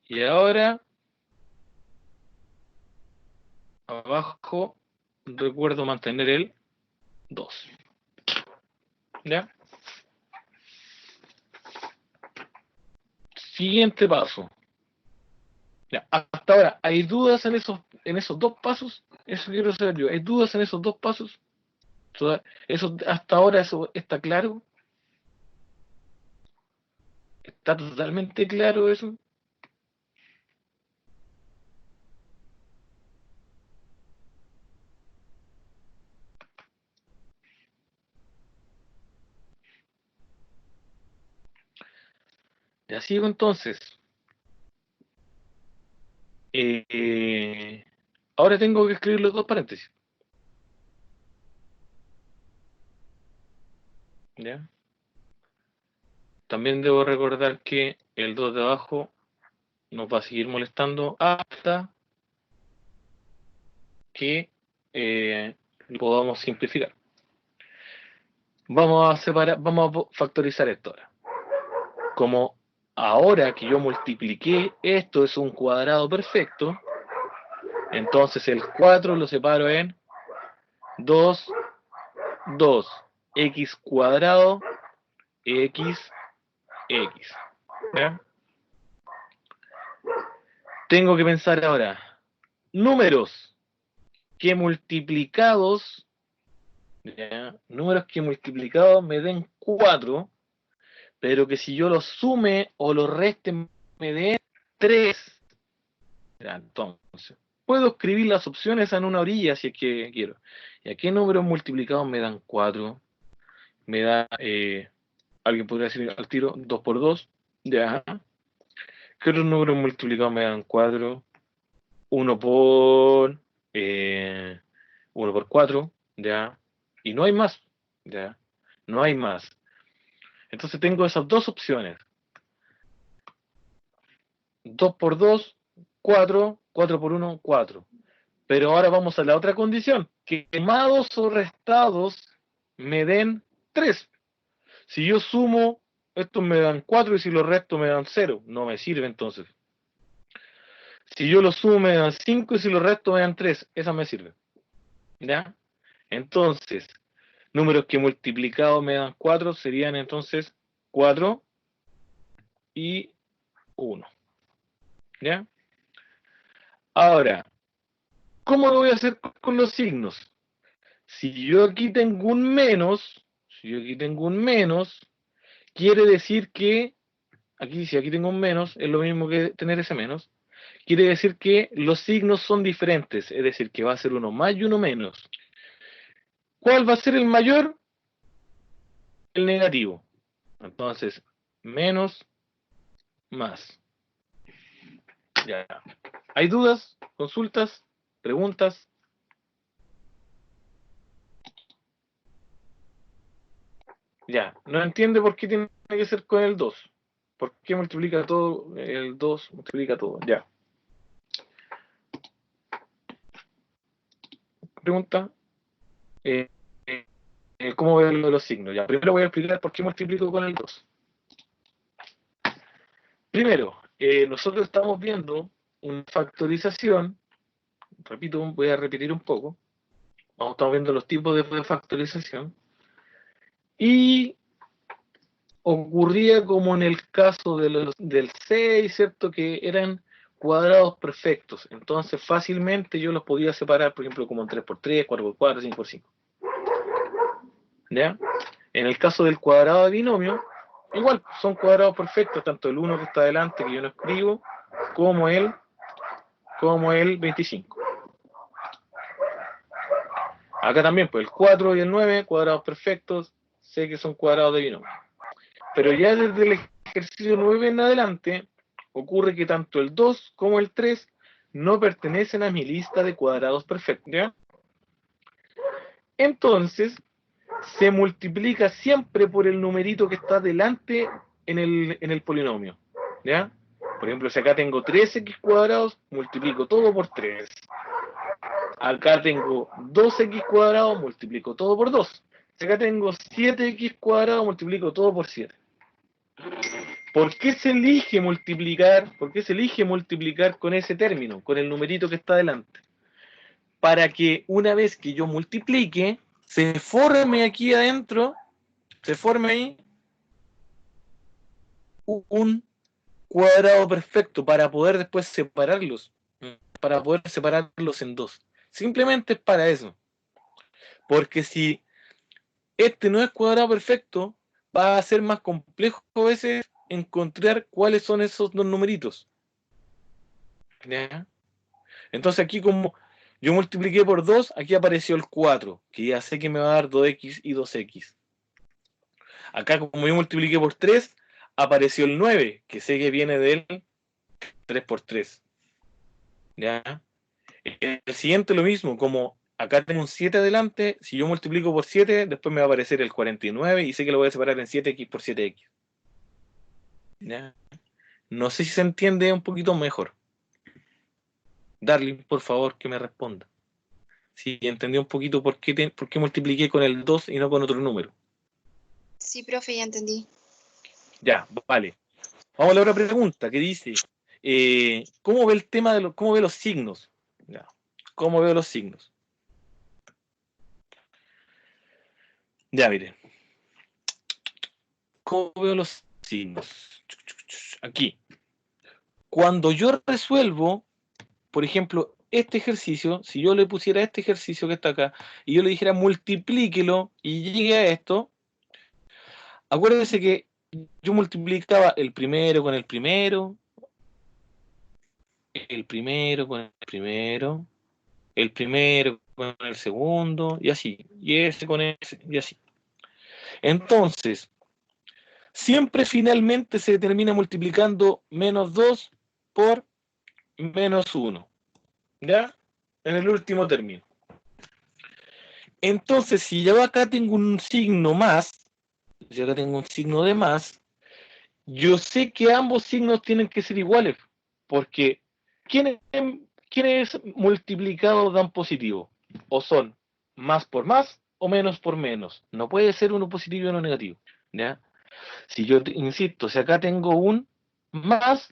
Y ahora, abajo, recuerdo mantener el 2, ¿ya? Siguiente paso. Ya, hasta ahora, ¿hay dudas en esos dos pasos? Eso quiero saber yo. ¿Hay dudas en esos dos pasos? Hasta ahora eso está claro. ¿Está totalmente claro eso? Ya sigo entonces. Ahora tengo que escribir los dos paréntesis. ¿Ya? También debo recordar que el 2 de abajo nos va a seguir molestando hasta que lo podamos simplificar. Vamos a separar, vamos a factorizar esto ahora. Como ahora que yo multipliqué, esto es un cuadrado perfecto, entonces el 4 lo separo en 2, 2, x cuadrado, x, x. ¿Ya? Tengo que pensar ahora, números que multiplicados, ¿ya? Números que multiplicados me den 4, pero que si yo los sume o los reste me den 3. Ya, entonces, puedo escribir las opciones en una orilla si es que quiero. ¿Y a qué números multiplicados me dan 4? Me da, alguien podría decir al tiro, 2 por 2. Ya. ¿Qué otros números multiplicados me dan 4? 1 por 1 por 4, ya. Y no hay más, ya. No hay más. Entonces tengo esas dos opciones. 2 por 2, 4, 4 por 1, 4. Pero ahora vamos a la otra condición, que sumados o restados me den 3. Si yo sumo, estos me dan 4 y si los resto me dan 0. No me sirve entonces. Si yo los sumo me dan 5 y si los resto me dan 3. Esa me sirve. ¿Ya? Entonces, números que multiplicados me dan 4 serían entonces 4 y 1. ¿Ya? Ahora, ¿cómo lo voy a hacer con los signos? Si yo aquí tengo un menos, quiere decir que, aquí si aquí tengo un menos, es lo mismo que tener ese menos, quiere decir que los signos son diferentes, es decir, que va a ser uno más y uno menos. ¿Cuál va a ser el mayor? El negativo. Entonces, menos, más. Ya. ¿Hay dudas? ¿Consultas? ¿Preguntas? Ya. No entiende por qué tiene que ser con el 2. ¿Por qué multiplica todo? El 2 multiplica todo. Ya. Pregunta. Eh, ¿Cómo veo lo de los signos? Ya. Primero voy a explicar por qué multiplico con el 2. Primero, nosotros estamos viendo una factorización. Repito, voy a repetir un poco. Estamos viendo los tipos de factorización. Y ocurría como en el caso del 6, ¿cierto? Que eran cuadrados perfectos. Entonces fácilmente yo los podía separar, por ejemplo, como en 3x3, 4x4, 5x5. ¿Ya? En el caso del cuadrado de binomio, igual son cuadrados perfectos, tanto el 1 que está adelante, que yo no escribo, como el 25. Acá también, pues el 4 y el 9, cuadrados perfectos, sé que son cuadrados de binomio. Pero ya desde el ejercicio 9 en adelante, ocurre que tanto el 2 como el 3 no pertenecen a mi lista de cuadrados perfectos. ¿Ya? Entonces, se multiplica siempre por el numerito que está delante en el polinomio. ¿Ya? Por ejemplo, si acá tengo 3x cuadrados, multiplico todo por 3. Acá tengo 2x cuadrados, multiplico todo por 2. Si acá tengo 7x cuadrados, multiplico todo por 7. ¿Por qué se elige multiplicar? ¿Por qué se elige multiplicar con ese término, con el numerito que está delante? Para que una vez que yo multiplique, se forme aquí adentro, se forme ahí un cuadrado perfecto para poder después separarlos, para poder separarlos en dos. Simplemente es para eso. Porque si este no es cuadrado perfecto, va a ser más complejo a veces encontrar cuáles son esos dos numeritos. ¿Ya? Entonces aquí como yo multipliqué por 2, aquí apareció el 4, que ya sé que me va a dar 2x y 2x. Acá como yo multipliqué por 3, apareció el 9, que sé que viene del 3 por 3. ¿Ya? El siguiente lo mismo, como acá tengo un 7 adelante, si yo multiplico por 7, después me va a aparecer el 49 y sé que lo voy a separar en 7x por 7x. ¿Ya? No sé si se entiende un poquito mejor. Darling, por favor, que me responda. Si entendió un poquito por qué multipliqué con el 2 y no con otro número. Sí, profe, ya entendí. Ya, vale. Vamos a la otra pregunta que dice, ¿cómo ve el tema de cómo ve los signos? Ya. ¿Cómo veo los signos? Ya, miren. ¿Cómo veo los signos? Aquí. Cuando yo resuelvo, por ejemplo, este ejercicio, si yo le pusiera este ejercicio que está acá, y yo le dijera multiplíquelo y llegue a esto, acuérdense que yo multiplicaba el primero con el primero, el primero con el primero, el primero con el segundo, y así, y ese con ese, y así. Entonces, siempre finalmente se termina multiplicando menos 2 por menos 1, ¿ya? En el último término. Entonces, si yo acá tengo un signo más, si acá tengo un signo de más, yo sé que ambos signos tienen que ser iguales, porque ¿quiénes multiplicados dan positivo? O son más por más o menos por menos. No puede ser uno positivo y uno negativo. ¿Ya? Si yo insisto, si acá tengo un más,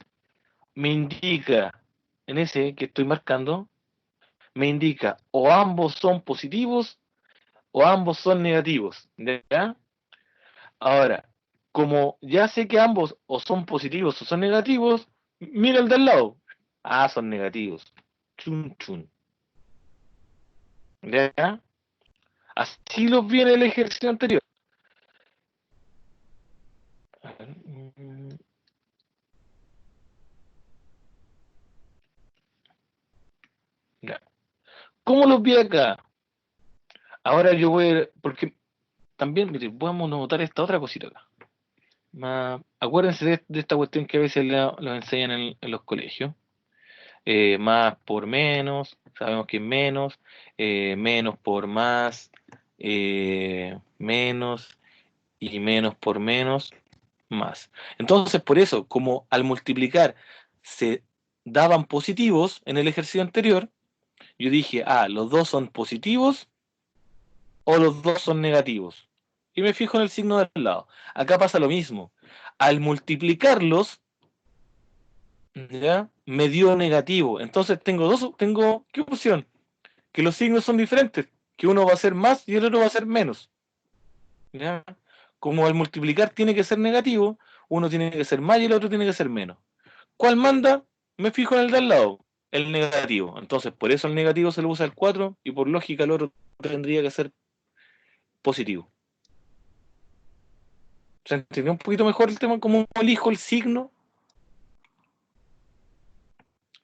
me indica, en ese que estoy marcando, me indica o ambos son positivos o ambos son negativos. ¿Ya? Ahora, como ya sé que ambos o son positivos o son negativos, mira el de al lado. Ah, son negativos. Chun, chun. ¿Ya? Así los viene el ejercicio anterior. Ya. ¿Cómo los vi acá? Ahora yo voy a... Porque también, mire, podemos notar esta otra cosita acá. Acuérdense de esta cuestión que a veces lo enseñan en los colegios. Más por menos, sabemos que es menos, menos por más, menos y menos por menos, más. Entonces, por eso, como al multiplicar se daban positivos en el ejercicio anterior, yo dije, los dos son positivos o los dos son negativos. Y me fijo en el signo del lado. Acá pasa lo mismo. Al multiplicarlos, ¿ya? Me dio negativo. Entonces tengo, ¿qué opción? Que los signos son diferentes, que uno va a ser más y el otro va a ser menos. ¿Ya? Como al multiplicar tiene que ser negativo, uno tiene que ser más y el otro tiene que ser menos. ¿Cuál manda? Me fijo en el de al lado, el negativo. Entonces, por eso el negativo se lo usa el 4 y por lógica el otro tendría que ser positivo. ¿Se entendió un poquito mejor el tema? ¿Cómo elijo el signo?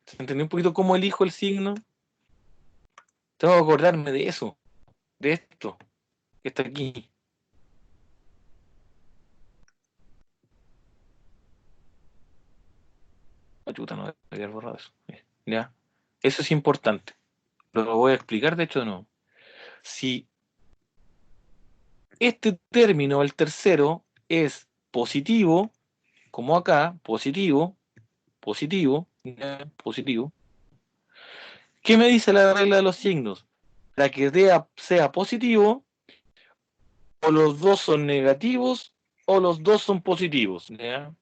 ¿Se entendió un poquito cómo elijo el signo? Tengo que acordarme de eso, de esto, que está aquí. Chuta, no debería haber borrado eso. ¿Ya? Eso es importante. Lo voy a explicar, de hecho, no. Si este término, el tercero, es positivo, como acá, positivo, positivo, ¿ya? Positivo, ¿qué me dice la regla de los signos? Para que sea positivo, o los dos son negativos, o los dos son positivos. ¿Ya?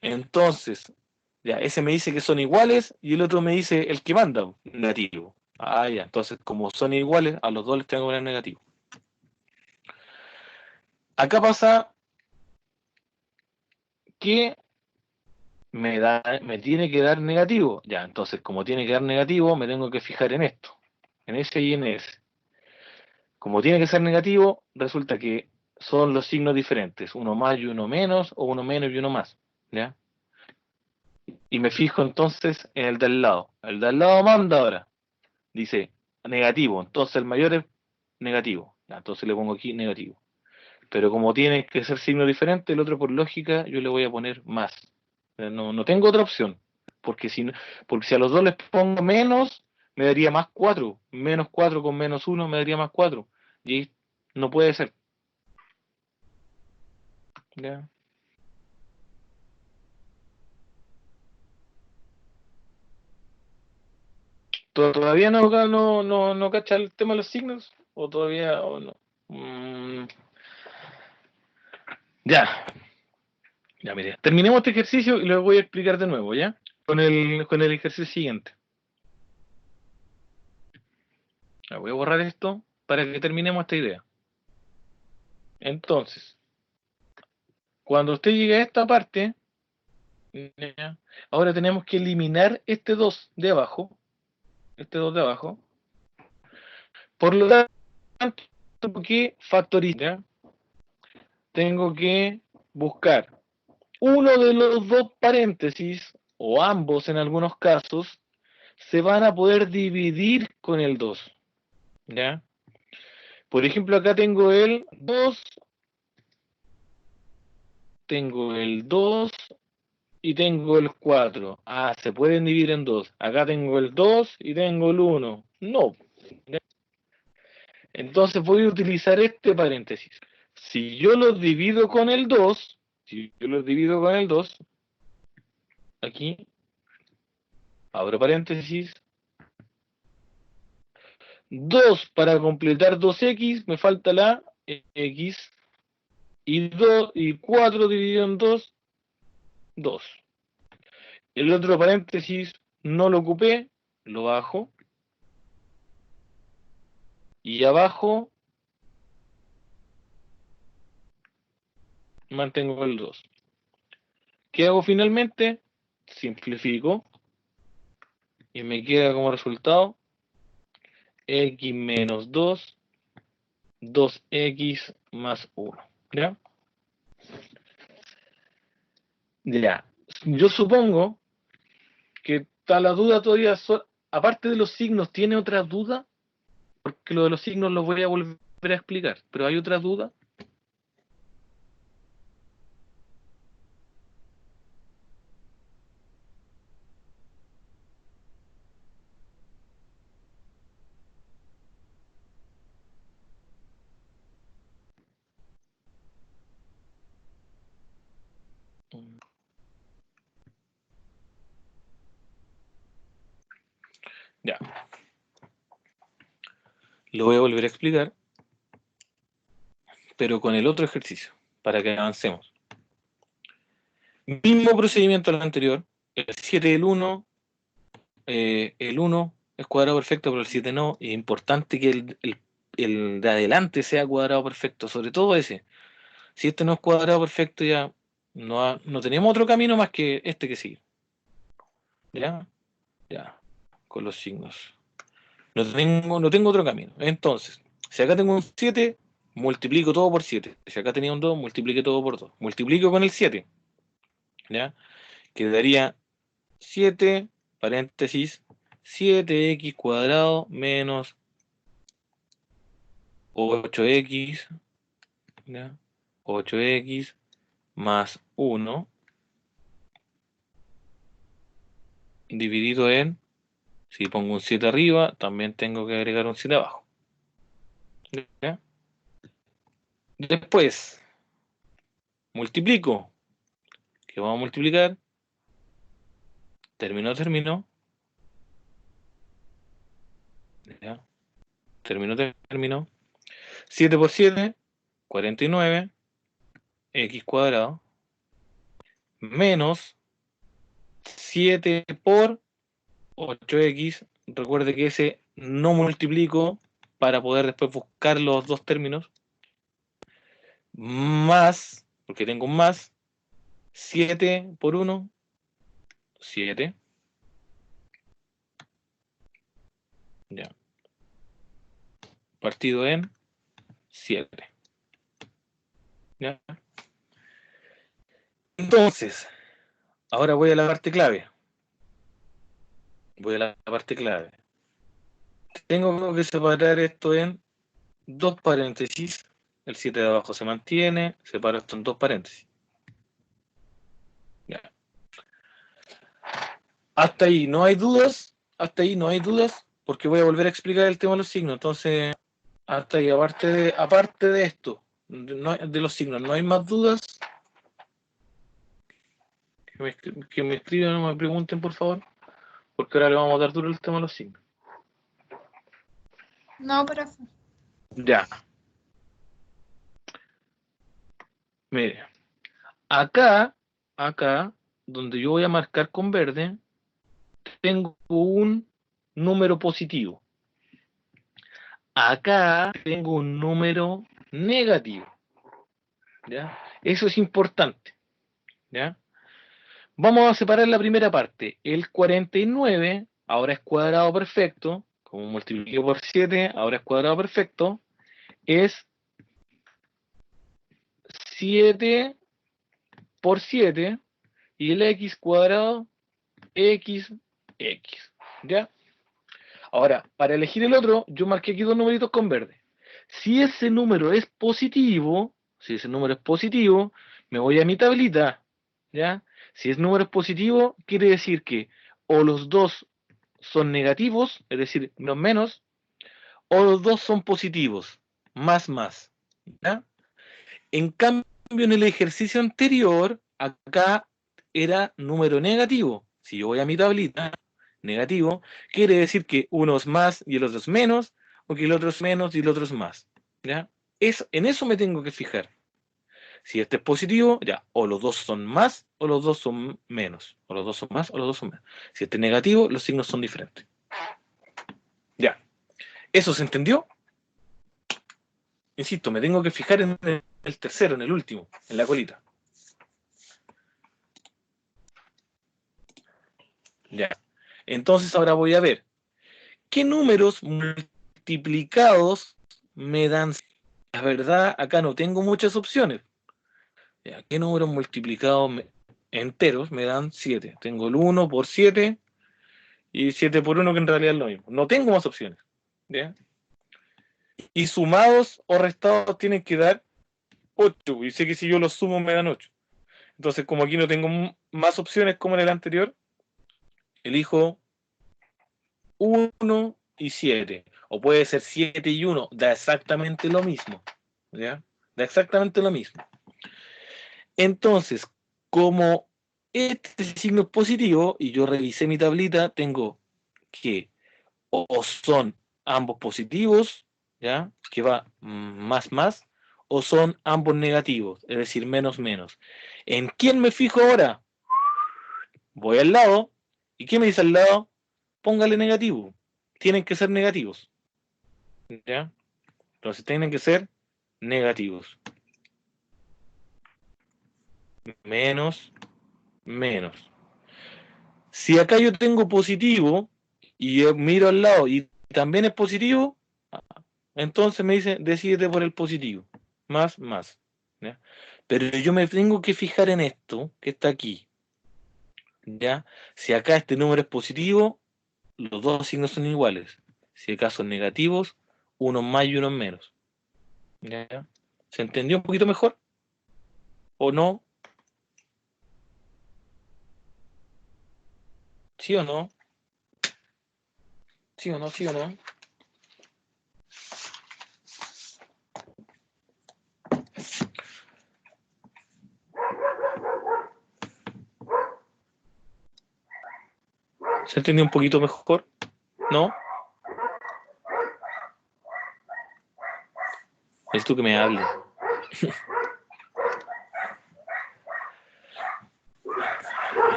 Entonces, ya, ese me dice que son iguales y el otro me dice el que manda, negativo. Ya, entonces como son iguales, a los dos les tengo que poner negativo. Acá pasa que me tiene que dar negativo. Ya, entonces como tiene que dar negativo, me tengo que fijar en esto, en ese y en ese. Como tiene que ser negativo, resulta que son los signos diferentes, uno más y uno menos, o uno menos y uno más, ¿ya? Y me fijo entonces en el de al lado. El de al lado manda ahora, dice negativo, entonces el mayor es negativo, ya, entonces le pongo aquí negativo. Pero como tiene que ser signo diferente, el otro por lógica yo le voy a poner más. No tengo otra opción, porque porque si a los dos les pongo menos, me daría más 4. Menos 4 con menos uno me daría más 4. Y no puede ser. ¿Ya? ¿Todavía no cacha el tema de los signos? ¿O todavía o no? Ya, ya mire. Terminemos este ejercicio y lo voy a explicar de nuevo, ¿ya? Con el ejercicio siguiente. Ya, voy a borrar esto para que terminemos esta idea. Entonces, cuando usted llegue a esta parte, ¿ya? Ahora tenemos que eliminar este 2 de abajo. Este 2 de abajo. Por lo tanto, tengo que factorizar. Tengo que buscar uno de los dos paréntesis, o ambos en algunos casos, se van a poder dividir con el 2. ¿Ya? Por ejemplo, acá tengo el 2, tengo el 2 y tengo el 4. Ah, se pueden dividir en 2. Acá tengo el 2 y tengo el 1. No. ¿Ya? Entonces voy a utilizar este paréntesis. Si yo los divido con el 2, aquí, abro paréntesis, 2 para completar 2x, me falta la x, y 4 dividido en 2, 2. El otro paréntesis no lo ocupé, lo bajo, y abajo mantengo el 2. ¿Qué hago finalmente? Simplifico, y me queda como resultado x menos 2, 2x más 1. ¿Ya? Ya. Yo supongo que está la duda todavía, aparte de los signos, ¿tiene otra duda? Porque lo de los signos lo voy a volver a explicar, pero ¿hay otra duda? Ya. Lo voy a volver a explicar, pero con el otro ejercicio, para que avancemos. Mismo procedimiento al anterior, el 7 y el 1 es cuadrado perfecto, pero el 7 no. Es importante que el de adelante sea cuadrado perfecto, sobre todo ese. Si este no es cuadrado perfecto, ya no tenemos otro camino más que este que sigue. ¿Ya? Ya, con los signos. No tengo otro camino. Entonces, si acá tengo un 7, multiplico todo por 7. Si acá tenía un 2, multiplique todo por 2. Multiplico con el 7. ¿Ya? Quedaría 7, paréntesis, 7x cuadrado menos 8x, ¿ya? 8x más 1 dividido en, si pongo un 7 arriba, también tengo que agregar un 7 abajo. ¿Ya? Después, multiplico. ¿Qué vamos a multiplicar? Terminó. ¿Ya? Terminó. 7 por 7, 49, x cuadrado, menos 7 por 8x. Recuerde que ese no multiplico para poder después buscar los dos términos. Más, porque tengo un más, 7 por 1, 7. Ya. Partido en 7. ¿Ya? Entonces, ahora voy a la parte clave. Tengo que separar esto en dos paréntesis. El 7 de abajo se mantiene. Separo esto en dos paréntesis. Ya. Hasta ahí no hay dudas. Porque voy a volver a explicar el tema de los signos. Entonces, hasta ahí, aparte de esto, de los signos, ¿no hay más dudas? Que me escriban o me pregunten, por favor. Porque ahora le vamos a dar duro el tema de los signos. No, profe. Ya. Mire. Acá, donde yo voy a marcar con verde, tengo un número positivo. Acá tengo un número negativo. ¿Ya? Eso es importante. ¿Ya? Vamos a separar la primera parte. El 49 ahora es cuadrado perfecto. Como multipliqué por 7, ahora es cuadrado perfecto. Es 7 por 7 y el x cuadrado x. ¿Ya? Ahora, para elegir el otro, yo marqué aquí dos numeritos con verde. Si ese número es positivo, me voy a mi tablita, ¿ya? Si es número positivo, quiere decir que o los dos son negativos, es decir, menos menos, o los dos son positivos, más más, ¿ya? En cambio, en el ejercicio anterior, acá era número negativo. Si yo voy a mi tablita, negativo, quiere decir que uno es más y el otro es menos, o que el otro es menos y el otro es más. ¿Ya? En eso me tengo que fijar. Si este es positivo, ya, o los dos son más o los dos son menos. O los dos son más o los dos son menos. Si este es negativo, los signos son diferentes. Ya. ¿Eso se entendió? Insisto, me tengo que fijar en el tercero, en el último, en la colita. Ya. Entonces ahora voy a ver qué números multiplicados me dan. La verdad, acá no tengo muchas opciones. Ya, ¿qué números multiplicados enteros me dan 7? Tengo el 1 por 7 y 7 por 1, que en realidad es lo mismo. No tengo más opciones. ¿Ya? Y sumados o restados tienen que dar 8. Y sé que si yo los sumo me dan 8. Entonces, como aquí no tengo más opciones como en el anterior, elijo 1 y 7. O puede ser 7 y 1. Da exactamente lo mismo. ¿Ya? Da exactamente lo mismo. Entonces, como este signo es positivo y yo revisé mi tablita, tengo que o son ambos positivos, ¿ya? Que va más más, o son ambos negativos, es decir, menos menos. ¿En quién me fijo ahora? Voy al lado, ¿y qué me dice al lado? Póngale negativo. Tienen que ser negativos, ¿ya? Entonces tienen que ser negativos. Menos, menos. Si acá yo tengo positivo y miro al lado y también es positivo, entonces me dice, decídete por el positivo. Más, más. ¿Ya? Pero yo me tengo que fijar en esto que está aquí. ¿Ya? Si acá este número es positivo, los dos signos son iguales. Si acá son negativos, uno más y uno menos. ¿Ya? ¿Se entendió un poquito mejor? ¿O no? ¿Sí o no? ¿Sí o no? ¿Sí o no? ¿Se entendió un poquito mejor? ¿No? Es tú que me hables.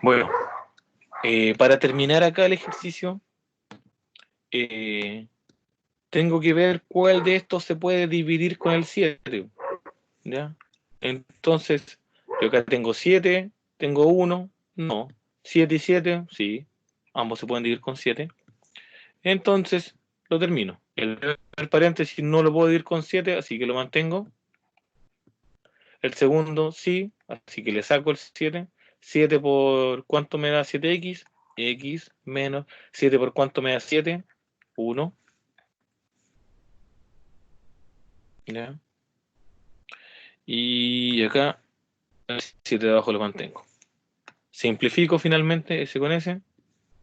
Bueno, para terminar acá el ejercicio, tengo que ver cuál de estos se puede dividir con el 7. ¿Ya? Entonces, yo acá tengo 7, tengo 1, no. 7 y 7, sí. Ambos se pueden dividir con 7. Entonces, lo termino. El paréntesis no lo puedo dividir con 7, así que lo mantengo. El segundo sí, así que le saco el 7. 7 por ¿cuánto me da 7x? X menos 7 por ¿cuánto me da 7? 1. ¿Ya? Y acá el 7 de abajo lo mantengo. Simplifico finalmente ese con ese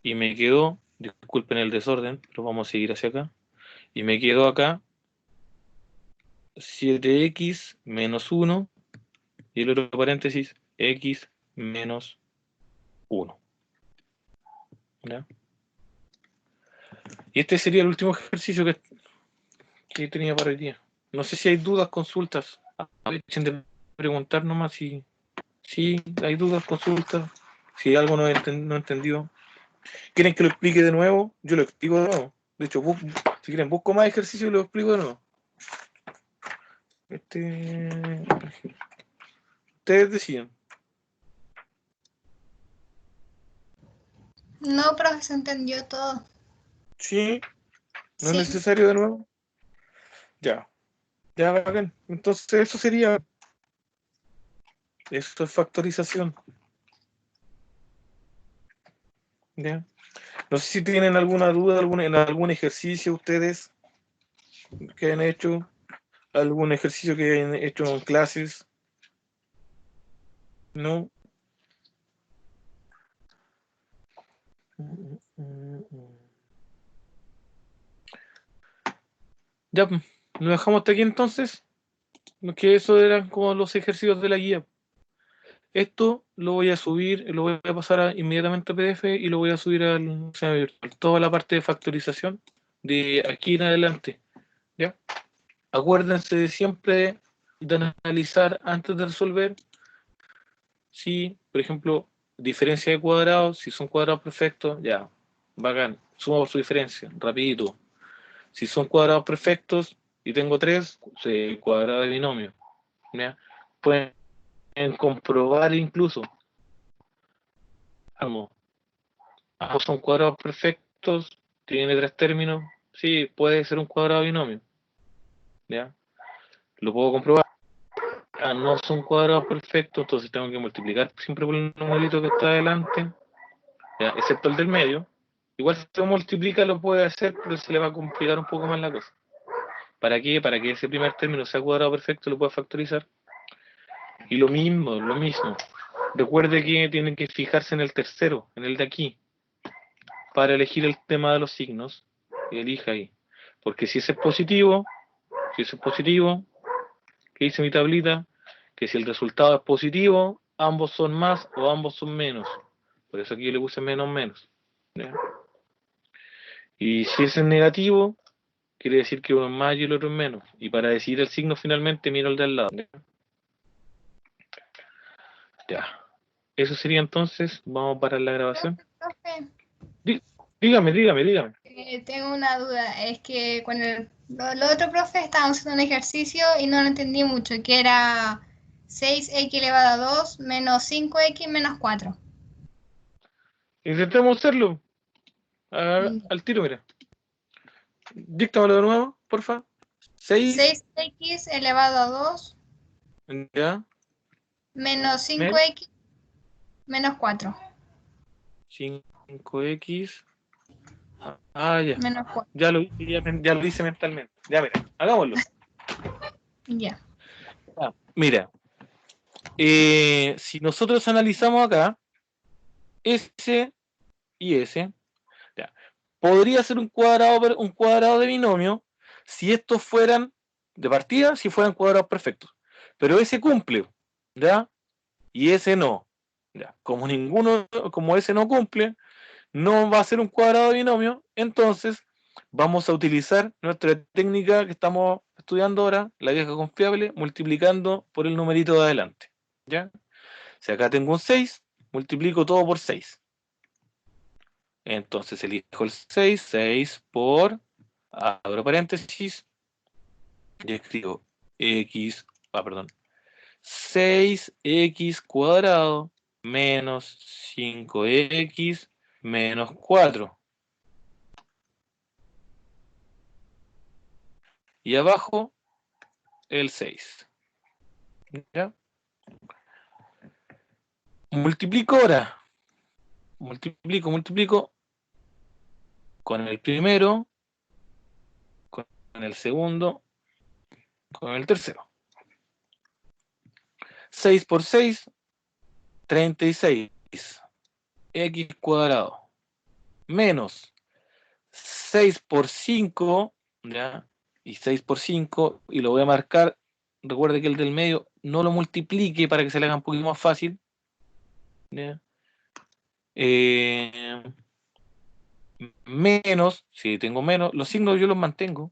y me quedó, disculpen el desorden, pero vamos a seguir hacia acá. Y me quedó acá 7x menos 1 y el otro paréntesis x menos 1. ¿Ya? Y este sería el último ejercicio que tenía para hoy día. No sé si hay dudas, consultas. Aprovechen de preguntar nomás si hay dudas, consultas. Si hay algo no entendido. ¿Quieren que lo explique de nuevo? Yo lo explico de nuevo. De hecho, si quieren, busco más ejercicios y lo explico de nuevo. Ustedes deciden. No, profe, se entendió todo. Sí, no es Sí. necesario de nuevo. Ya, ya, bacán. Entonces, eso sería. Esto es factorización. ¿Ya? No sé si tienen alguna duda en algún ejercicio ustedes que hayan hecho, algún ejercicio que hayan hecho en clases. ¿No? Ya, pues, lo dejamos hasta aquí entonces. Que eso eran como los ejercicios de la guía. Esto lo voy a subir, lo voy a pasar inmediatamente a PDF y lo voy a subir al examen virtual. Toda la parte de factorización de aquí en adelante. ¿Ya? Acuérdense de siempre de analizar antes de resolver si, por ejemplo, diferencia de cuadrados, si son cuadrados perfectos, ya, bacán, suma su diferencia, rapidito. Si son cuadrados perfectos y tengo 3, cuadrado de binomio. ¿Ya? Pueden comprobar incluso, ambos son cuadrados perfectos, tiene 3 términos, sí, puede ser un cuadrado de binomio. ¿Ya? Lo puedo comprobar. No son cuadrados perfectos, entonces tengo que multiplicar siempre por el numerito que está adelante, ¿ya? Excepto el del medio. Igual si se multiplica lo puede hacer, pero se le va a complicar un poco más la cosa. ¿Para qué? Para que ese primer término sea cuadrado perfecto, lo pueda factorizar. Y lo mismo. Recuerde que tienen que fijarse en el tercero, en el de aquí, para elegir el tema de los signos. Y elija ahí. Porque si ese es positivo, ¿qué dice mi tablita? Que si el resultado es positivo, ambos son más o ambos son menos. Por eso aquí yo le puse menos, menos. ¿Ya? Y si ese es negativo, quiere decir que uno es más y el otro es menos. Y para decidir el signo finalmente, miro el de al lado. Ya. Eso sería entonces, vamos para la grabación. Profe, Dígame. tengo una duda. Es que con el otro profe estábamos haciendo un ejercicio y no lo entendí mucho, que era 6x elevado a 2 menos 5x menos 4. Intentemos hacerlo. Al tiro, mira. Díctamelo de nuevo, porfa. 6, 6x elevado a 2 ya, menos menos 5x menos 4. 5x. Ya. Menos 4. Ya lo hice mentalmente. Ya, mira, hagámoslo. Ya. Mira, si nosotros analizamos acá, S y S, ya, podría ser un cuadrado de binomio si estos fueran, de partida, si fueran cuadrados perfectos. Pero ese cumple, ¿ya? Y ese no. ¿Ya? Como ese no cumple, no va a ser un cuadrado de binomio, entonces vamos a utilizar nuestra técnica que estamos estudiando ahora, la vieja confiable, multiplicando por el numerito de adelante. ¿Ya? Si acá tengo un 6, multiplico todo por 6. Entonces elijo el 6 por, abro paréntesis, y escribo perdón, 6x cuadrado menos 5x menos 4. Y abajo el 6. ¿Ya? multiplico ahora. Multiplico con el primero, con el segundo, con el tercero. 6 por 6, 36. X cuadrado. Menos 6 por 5, ¿ya? Y 6 por 5, y lo voy a marcar. Recuerde que el del medio no lo multiplique para que se le haga un poquito más fácil. ¿Ya? Menos, si tengo menos, los signos yo los mantengo.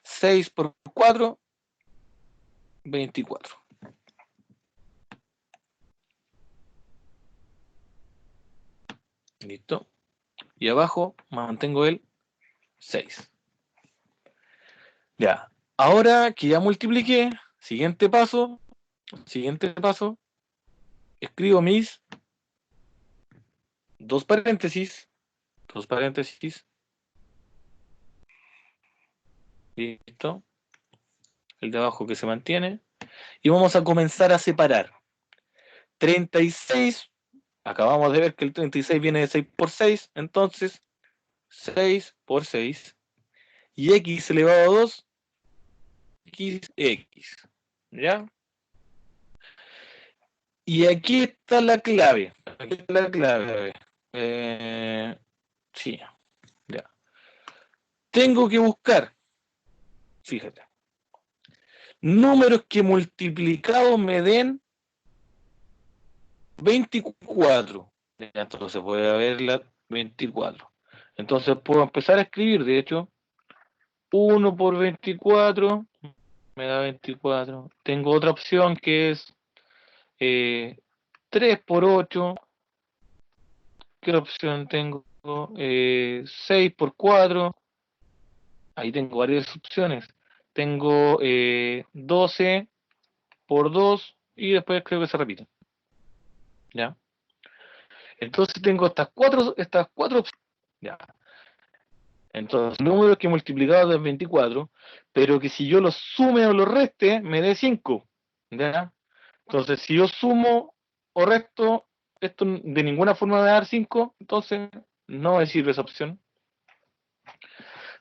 6 por 4, 24. Listo. Y abajo mantengo el 6. Ya. Ahora que ya multipliqué, siguiente paso, escribo mis dos paréntesis, listo, el de abajo que se mantiene, y vamos a comenzar a separar. 36, acabamos de ver que el 36 viene de 6 por 6, entonces 6 por 6, y x elevado a 2, x, ¿ya? Y aquí está la clave, sí, ya. Tengo que buscar, fíjate, números que multiplicados me den 24. Ya, entonces voy a ver la 24. Entonces puedo empezar a escribir, de hecho, 1 por 24 me da 24. Tengo otra opción que es 3 por 8. ¿Qué otra opción tengo? 6 por 4. Ahí tengo varias opciones. Tengo 12 por 2 y después creo que se repite. ¿Ya? Entonces tengo estas cuatro opciones. ¿Ya? Entonces, números que multiplicados de 24, pero que si yo los sume o los reste, me dé 5. ¿Ya? Entonces, si yo sumo o resto, esto de ninguna forma me va a dar 5, entonces no me sirve esa opción.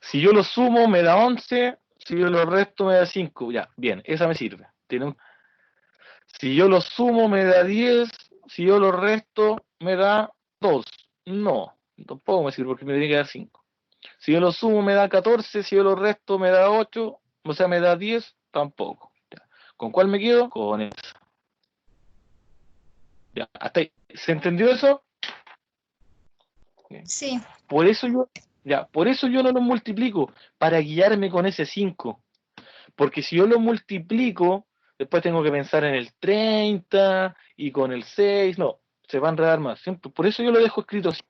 Si yo lo sumo, me da 11, si yo lo resto, me da 5. Ya, bien, esa me sirve. Si yo lo sumo, me da 10, si yo lo resto, me da 2. No, tampoco me sirve porque me tiene que dar 5. Si yo lo sumo me da 14, si yo lo resto me da 8, o sea, me da 10, tampoco. Ya. ¿Con cuál me quedo? Con esa. Ya, hasta ahí. ¿Se entendió eso? Sí. Por eso yo no lo multiplico, para guiarme con ese 5. Porque si yo lo multiplico, después tengo que pensar en el 30 y con el 6, no, se va a enredar más. Siempre. Por eso yo lo dejo escrito así.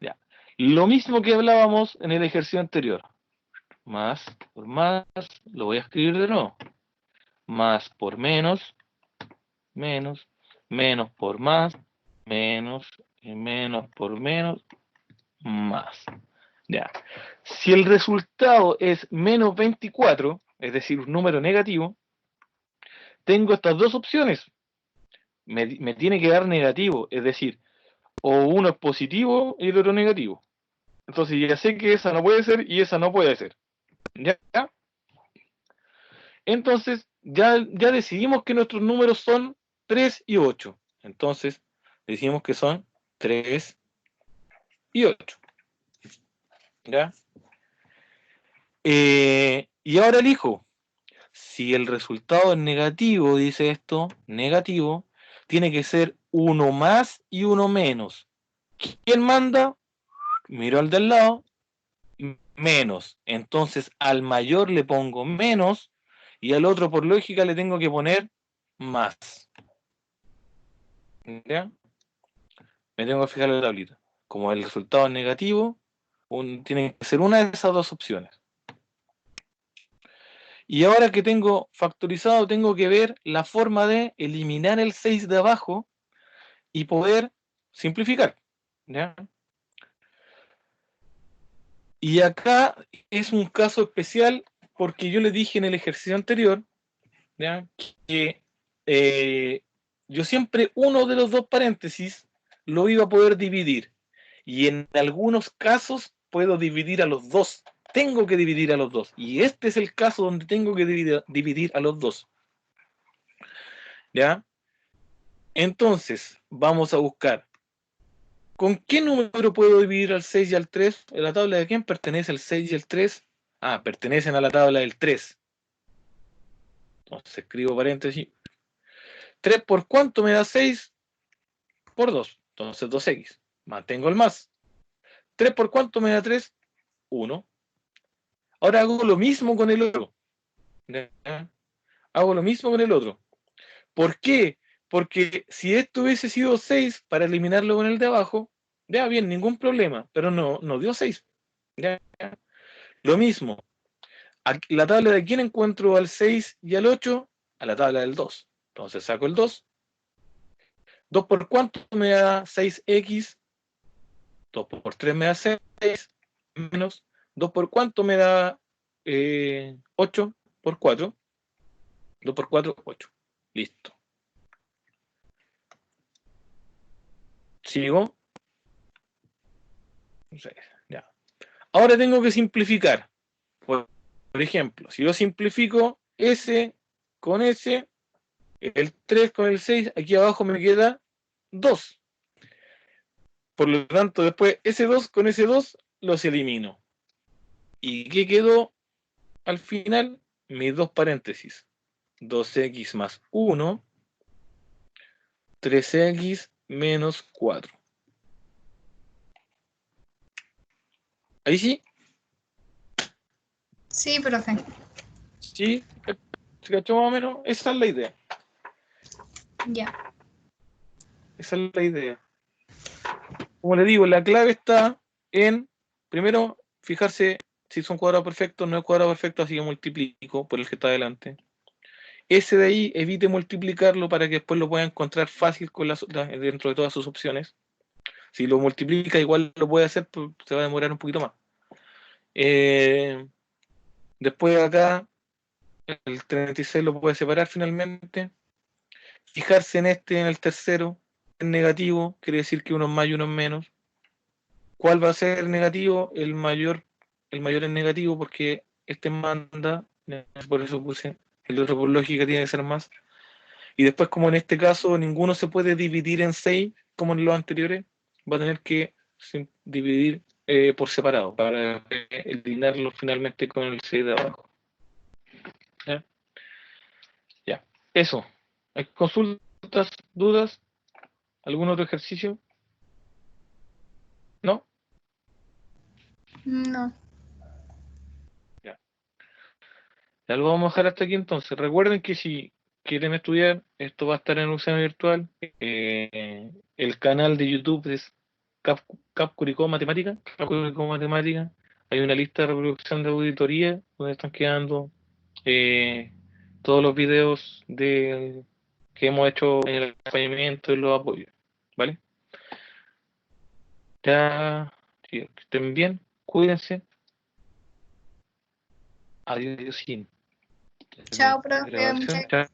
Ya. Lo mismo que hablábamos en el ejercicio anterior. Más por más, lo voy a escribir de nuevo. Más por menos, menos, menos por más, menos, y menos por menos, más. Ya. Si el resultado es menos 24, es decir, un número negativo, tengo estas dos opciones. Me tiene que dar negativo, es decir, o uno es positivo y el otro negativo. Entonces ya sé que esa no puede ser y esa no puede ser. ¿Ya? Entonces, ya decidimos que nuestros números son 3 y 8. Entonces, decimos que son 3 y 8. ¿Ya? Y ahora elijo. Si el resultado es negativo, dice esto, negativo, tiene que ser uno más y uno menos. ¿Quién manda? Miro al del lado, menos. Entonces, al mayor le pongo menos y al otro, por lógica, le tengo que poner más. ¿Ya? Me tengo que fijar en la tablita. Como el resultado es negativo, tiene que ser una de esas dos opciones. Y ahora que tengo factorizado, tengo que ver la forma de eliminar el 6 de abajo y poder simplificar. ¿Ya? Y acá es un caso especial porque yo les dije en el ejercicio anterior, ¿ya?, que yo siempre uno de los dos paréntesis lo iba a poder dividir. Y en algunos casos puedo dividir a los dos. Tengo que dividir a los dos. Y este es el caso donde tengo que dividir a los dos. ¿Ya? Entonces, vamos a buscar. ¿Con qué número puedo dividir al 6 y al 3? ¿En la tabla de quién pertenece el 6 y el 3? Ah, pertenecen a la tabla del 3. Entonces escribo paréntesis. 3 por cuánto me da 6? Por 2. Entonces 2x. Mantengo el más. 3 por cuánto me da 3? 1. Ahora hago lo mismo con el otro. ¿Ya? Hago lo mismo con el otro. ¿Por qué? Porque si esto hubiese sido 6 para eliminarlo con el de abajo, ya bien, ningún problema, pero no dio 6. ¿Ya? Lo mismo. La tabla de quién encuentro al 6 y al 8, a la tabla del 2. Entonces saco el 2. 2 por cuánto me da 6x. 2 por 3 me da 6. Menos 2 por cuánto me da 8 por 4. 2 por 4, 8. Listo. Sigo. 6. Ya. Ahora tengo que simplificar. Por ejemplo, si yo simplifico S con S, el 3 con el 6, aquí abajo me queda 2. Por lo tanto, después ese 2 con ese 2 los elimino. ¿Y qué quedó al final? Mis dos paréntesis. 2x más 1, 3x menos 4. ¿Ahí sí? Sí, profe. ¿Sí? ¿Se cachó más o menos? Esa es la idea. Ya. Esa es la idea. Como le digo, la clave está en, primero, fijarse si son cuadrados perfectos, no es cuadrado perfecto, así que multiplico por el que está adelante. Ese de ahí, evite multiplicarlo para que después lo pueda encontrar fácil con dentro de todas sus opciones. Si lo multiplica, igual lo puede hacer, pero se va a demorar un poquito más. Después acá, el 36 lo puede separar finalmente. Fijarse en en el tercero, en negativo, quiere decir que uno es más y uno es menos. ¿Cuál va a ser negativo? El mayor es negativo porque este manda, por eso puse el otro por lógica tiene que ser más. Y después, como en este caso ninguno se puede dividir en 6, como en los anteriores, va a tener que dividir por separado para eliminarlo finalmente con el 6 de abajo. ¿Ya? Ya. Eso. ¿Hay consultas, dudas? ¿Algún otro ejercicio? ¿No? No. Ya. Ya lo vamos a dejar hasta aquí entonces. Recuerden que si quieren estudiar, esto va a estar en un examen virtual. El canal de YouTube es Cap Curicó Matemática. Cap Curicó Matemática. Hay una lista de reproducción de auditoría donde están quedando eh, todos los videos que hemos hecho en el acompañamiento y los apoyos. ¿Vale? Ya, sí, que estén bien, cuídense. Adiós. Chao, profe. Muchas Grabación. gracias.